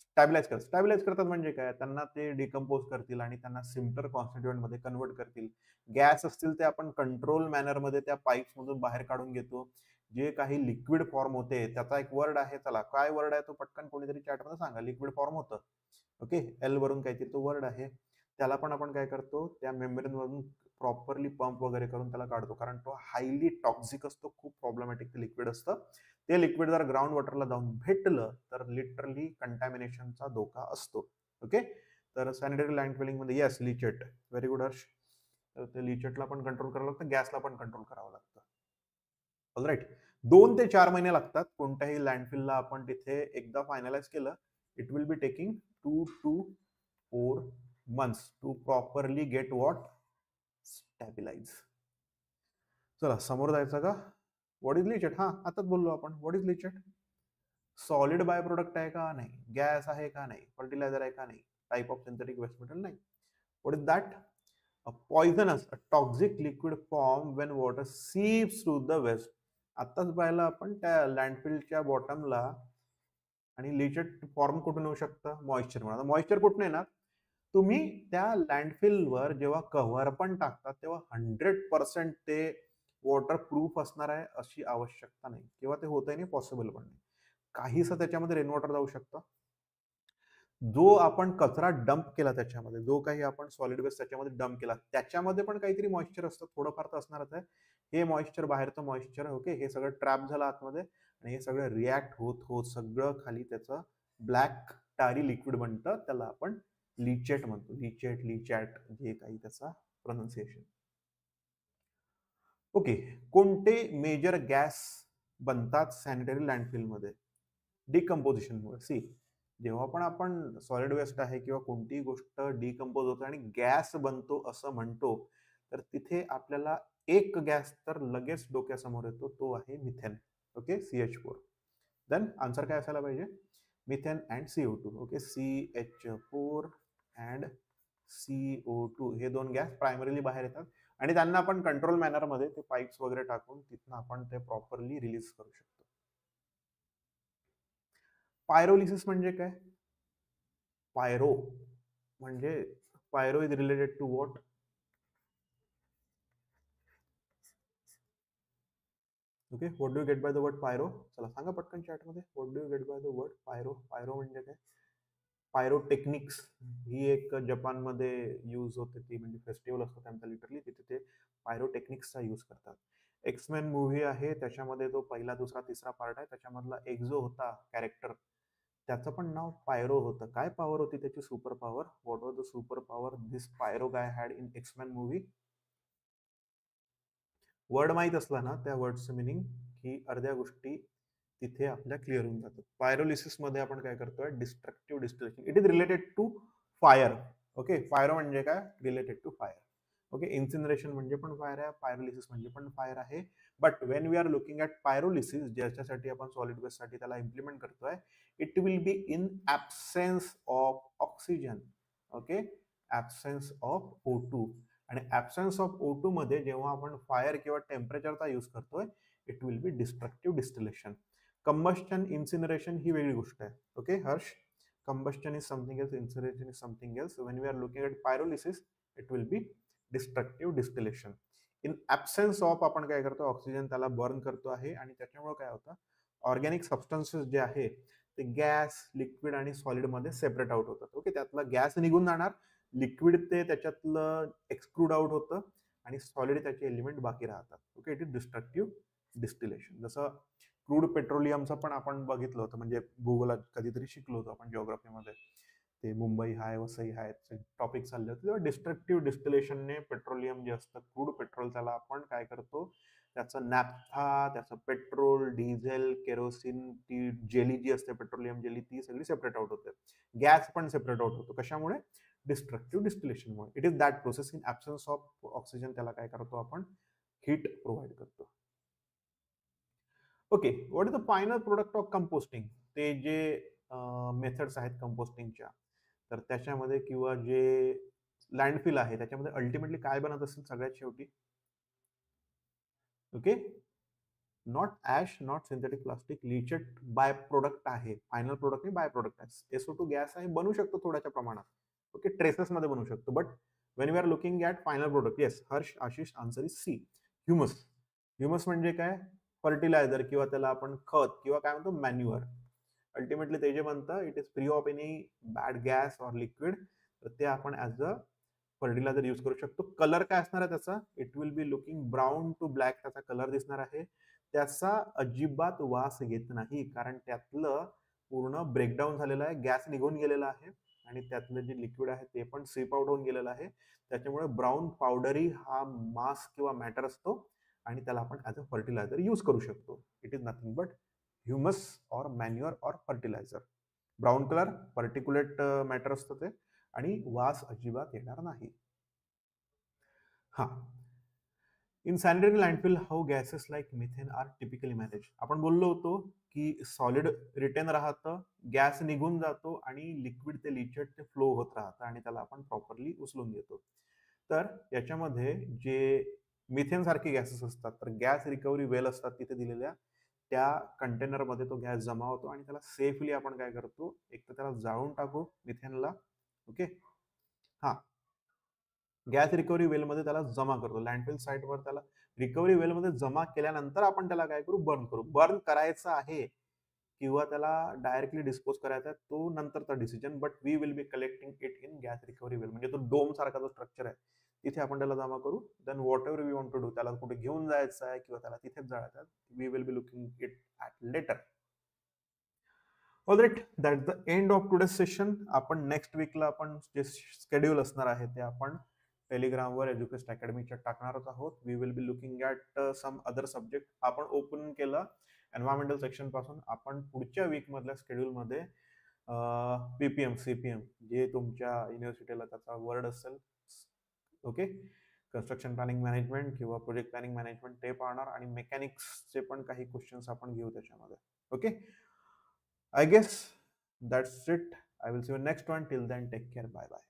स्टॅबिलाइज करतात. स्टॅबिलाइज करतात म्हणजे काय? त्यांना ते डिकम्पोज करतील आणि त्यांना सिम्पलर कॉन्स्टिट्युएंट मध्ये कन्वर्ट करतील. गॅस असतील ते आपण कंट्रोल मॅनर मध्ये त्या पाईप्स मधून बाहेर काढून घेतो. जे काही लिक्विड फॉर्म होते त्याचा एक वर्ड आहे, चला काय वर्ड आहे तो पटकन कोणीतरी चॅटमध्ये सांगा. लिक्विड फॉर्म होतं. ओके, एल वरून काहीतरी तो वर्ड आहे. त्याला पण आपण काय करतो? त्या मेम्ब्रेन वरून प्रॉपरली पंप वगैरे करून त्याला काढतो, कारण तो हायली टॉक्सिक असतो, खूप प्रॉब्लेमॅटिक लिक्विड असतं. ते लिक्विड जर ग्राउंड वॉटरला जाऊन भेटलं तर लिटरली कंटॅमिनेशनचा धोका असतो. ओके, तर सॅनिटरी लँडफिलिंग मध्ये yes leachate. Very good Harsh. तर ते लिचेटला पण कंट्रोल करावं लागतं, गॅसला पण कंट्रोल करावं लागतं. ऑलराईट, 2 ते 4 महिने लागतात कोणत्याही लँडफिलला आपण तिथे एकदा फायनलाइज केलं. It will be taking 2 to 4 months to properly get what? Stabilize. चला समोर जायचं का? What is leachate? हा आताच बोललो आपण. What is leachate? Solid by product आहे का? नाही. गॅस आहे का? नाही. फर्टिलायझर आहे का? नाही. Type of synthetic waste material? नाही. What is that? A poisonous, a toxic liquid form when water seeps through the waste. आताच पाहिलं आपण त्या लँडफिलच्या बॉटमला. आणि लिचेट फॉर्म कुठून येऊ शकतं? मॉइश्चर. म्हणा मॉइश्चर कुठून येणार? तुम्ही त्या लँडफिलवर जेव्हा कव्हर पण टाकतात तेव्हा 100% ते वॉटर प्रूफ असणार आहे अशी आवश्यकता नाही, किंवा ते होतही नाही, पॉसिबल पण नाही. काहीसं त्याच्यामध्ये रेन वॉटर जाऊ शकतं. जो आपण कचरा डंप केला त्याच्यामध्ये, जो काही आपण सॉलिड वेस्ट त्याच्यामध्ये डंप केला त्याच्यामध्ये पण काहीतरी मॉइश्चर असतं, थोडंफार तर असणारच आहे. हे मॉइश्चर, बाहेरचं मॉइश्चर, ओके, हे सगळं ट्रॅप झालं आतमध्ये आणि हे सगळं रिॲक्ट होत होत सगळं खाली त्याचं ब्लॅक टारी लिक्विड बनतं. त्याला आपण लिचेट म्हणतो. लिचेट, लिचॅट, जे काही त्याचा प्रोनाउन्सिएशन. ओके, कोणते मेजर गॅस बनतात सॅनिटरी लँडफिल मध्ये डिकम्पोजिशन मुळे? सी, जेव्हा पण आपण सॉलिड वेस्ट आहे किंवा कोणतीही गोष्ट डिकम्पोज होते आणि गॅस बनतो असं म्हणतो, तर तिथे आपल्याला एक गॅस तर लगेच डोक्यासमोर येतो, तो आहे methane. Okay, CH4. Then answer काय असायला पाहिजे? Methane and CO2. Okay, CH4 and CO2 हे दोन गॅस प्रायमरीली बाहेर येतात आणि त्यांना आपण कंट्रोल मॅनरमध्ये ते पाईप्स वगैरे टाकून तिथनं आपण ते प्रॉपरली रिलीज करू शकतो. पायरोलिसिस म्हणजे काय? पायरो म्हणजे pyro is related to what? Okay, what do you get by the word pyro? चला सांगा पटकन चॅटमध्ये, what do you get by the word pyro? Pyro म्हणजे काय? पायरोटेक्निक्स ही एक जपानमध्ये यूज होते, ती म्हणजे फेस्टिवल असतो त्यांचा लिटरली, तिथे ते पायरोटेक्निक्सचा यूज करतात. एक्समॅन मूव्ही आहे, त्याच्यामध्ये तो पहिला दुसरा तिसरा पार्ट आहे, त्याच्यामधला एक जो होता कॅरेक्टर त्याचं पण नाव पायरो होतं. काय पॉवर होती त्याची? Super power. What was the super power this pyro guy had in X Men movie? Word माहीत असला ना त्या वर्डचं मिनिंग की अर्ध्या गोष्टी तिथे आपल्या क्लिअर होऊन जातात. पायरोलिसिस मध्ये आपण काय करतोय? Destructive distillation. It is related to fire. Okay, fire म्हणजे काय? Related to fire. Okay, incineration म्हणजे पण फायर आहे, पायरोलिसिस म्हणजे पण फायर आहे. But when we are looking at pyrolysis, ज्याच्यासाठी आपण सॉलिड वेस्ट साठी त्याला इम्प्लिमेंट करतोय, it will be in absence of oxygen. Okay, absence of O2. आणि ॲब्सेन्स ऑफ O2 मध्ये जेव्हा आपण फायर किंवा टेम्परेचरचा यूज करतोय, it will be destructive distillation. Combustion, incineration ही वेगळी गोष्ट आहे. Okay Harsh, combustion is something else, incineration is something else. When we are looking at pyrolysis, it will be destructive distillation. In absence of आपण काय करतो? Oxygen त्याला burn करतो आहे आणि त्याच्यामुळे काय होतं? ऑर्गॅनिक सबस्टन्सेस जे आहे ते गॅस, लिक्विड आणि सॉलिड मध्ये सेपरेट आउट होतात. ओके, त्यातला गॅस निघून जाणार, लिक्विड ते त्याच्यातलं एक्सक्लूड आउट होतं आणि सॉलिड त्याचे एलिमेंट बाकी राहतात. Okay, it is destructive distillation. जसं क्रूड पेट्रोलियमचं पण आपण बघितलं होतं, म्हणजे भूगोलात कधीतरी शिकलो होतो आपण जिओग्राफीमध्ये, ते मुंबई हाय वसई हाय टॉपिक चालले होते, तेव्हा डिस्ट्रक्टिव्ह डिस्टिलेशनने पेट्रोलियम जे असतं, क्रूड पेट्रोल, त्याला आपण काय करतो? त्याचं नॅफ्था, त्याचं पेट्रोल, डिझेल, केरोसिन, ती जेली जी असते पेट्रोलियम जेली, ती सगळी सेपरेट आउट होते. गॅस पण सेपरेट आउट होतो. कशामुळे? डिस्ट्रक्टिव्ह डिस्टिलेशनमुळे. It is that process in absence of oxygen. त्याला काय करतो आपण? हीट प्रोव्हाइड करतो. Okay, what is the final product of composting? ते जे मेथड्स आहेत कंपोस्टिंगच्या, तर त्याच्यामध्ये किंवा जे लँडफिल आहे त्याच्यामध्ये अल्टिमेटली काय बनत असेल सगळ्यात शेवटी? Okay, not ash, not synthetic plastic, leachate by product आहे. फायनल प्रोडक्ट नाही, बाय प्रोडक्ट आहे. SO2 गॅस आहे, बनू शकतो थोड्याच्या प्रमाणात. ओके, ट्रेसेस मध्ये बनू शकतो. But when we are looking at final product, yes Harsh, Ashish, answer is C, humus. Humus म्हणजे काय? फर्टिलायझर किंवा त्याला आपण खत किंवा काय म्हणतो? मॅन्युअर. अल्टिमेटली ते जे बनतं, it is free of any bad gas or liquid, तर ते आपण ॲज अ फर्टिलायझर यूज करू शकतो. कलर काय असणार आहे त्याचा? It will be looking brown to black, त्याचा कलर दिसणार आहे. त्याचा अजिबात वास येत नाही, कारण त्यातलं पूर्ण ब्रेकडाऊन झालेलं आहे, गॅस निघून गेलेला आहे आणि त्यातलं जे लिक्विड आहे ते पण सीप आउट होऊन गेलेलं आहे. त्याच्यामुळे ब्राऊन पावडरी हा मास किंवा मॅटर असतो आणि त्याला आपण ॲज अ फर्टिलायझर यूज करू शकतो. It is nothing but humus or manure or fertiliser. Brown colour, particulate matter असतं ते आणि वास अजिबात येणार नाही. हा, in sanitary landfill how gases like methane are typically manage. आपण बोललो होतो की सॉलिड रिटेन राहतं, गॅस निघून जातो आणि लिक्विड ते लिचेट ते फ्लो होत राहतं आणि त्याला आपण प्रॉपरली उचलून घेतो. तर याच्यामध्ये जे मिथेन सारखे गॅसेस असतात, तर गॅस रिकव्हरी वेल असतात तिथे दिलेल्या, त्या कंटेनरमध्ये तो गॅस जमा होतो आणि त्याला सेफली आपण काय करतो? एक तर त्याला जाळून टाकू मिथेनला. ओके, हा, गॅस रिकव्हरी वेलमध्ये त्याला जमा करतो. लँडफिल साईटवर त्याला रिकव्हरी वेलमध्ये जमा केल्यानंतर आपण त्याला काय करू? बर्न करू. बर्न करायचं आहे किंवा त्याला डायरेक्टली डिस्पोज करायचा आहे, तो नंतरचा decision. But we will be collecting it in gas recovery well, म्हणजे तो डोम सारखा जो स्ट्रक्चर आहे तिथे आपण त्याला जमा करू. Then whatever we want to do, त्याला कुठे घेऊन जायचं आहे किंवा त्याला तिथेच जायचं आहे, we will be looking it at later. Alright, that the end of today session. आपण नेक्स्ट वीकला आपण जे शेड्यूल असणार आहे ते आपण टेलिग्रामवर एज्युकेस्ट अकॅडमीच्या टाकणारच आहोत. We will be looking at some other subject. आपण ओपन केलं एन्व्हायरमेंटल सेक्शन पासून. आपण पुढच्या वीक मधल्या शेड्यूलमध्ये PPM CPM जे तुमच्या युनिव्हर्सिटीला त्याचा वर्ड असेल, ओके. कन्स्ट्रक्शन प्लॅनिंग मॅनेजमेंट किंवा प्रोजेक्ट प्लॅनिंग मॅनेजमेंट ते पाहणार, आणि मेकॅनिक्सचे पण काही क्वेश्चन्स आपण घेऊ त्याच्यामध्ये. Okay, I guess that's it. I will see you next one. Till then take care. Bye bye.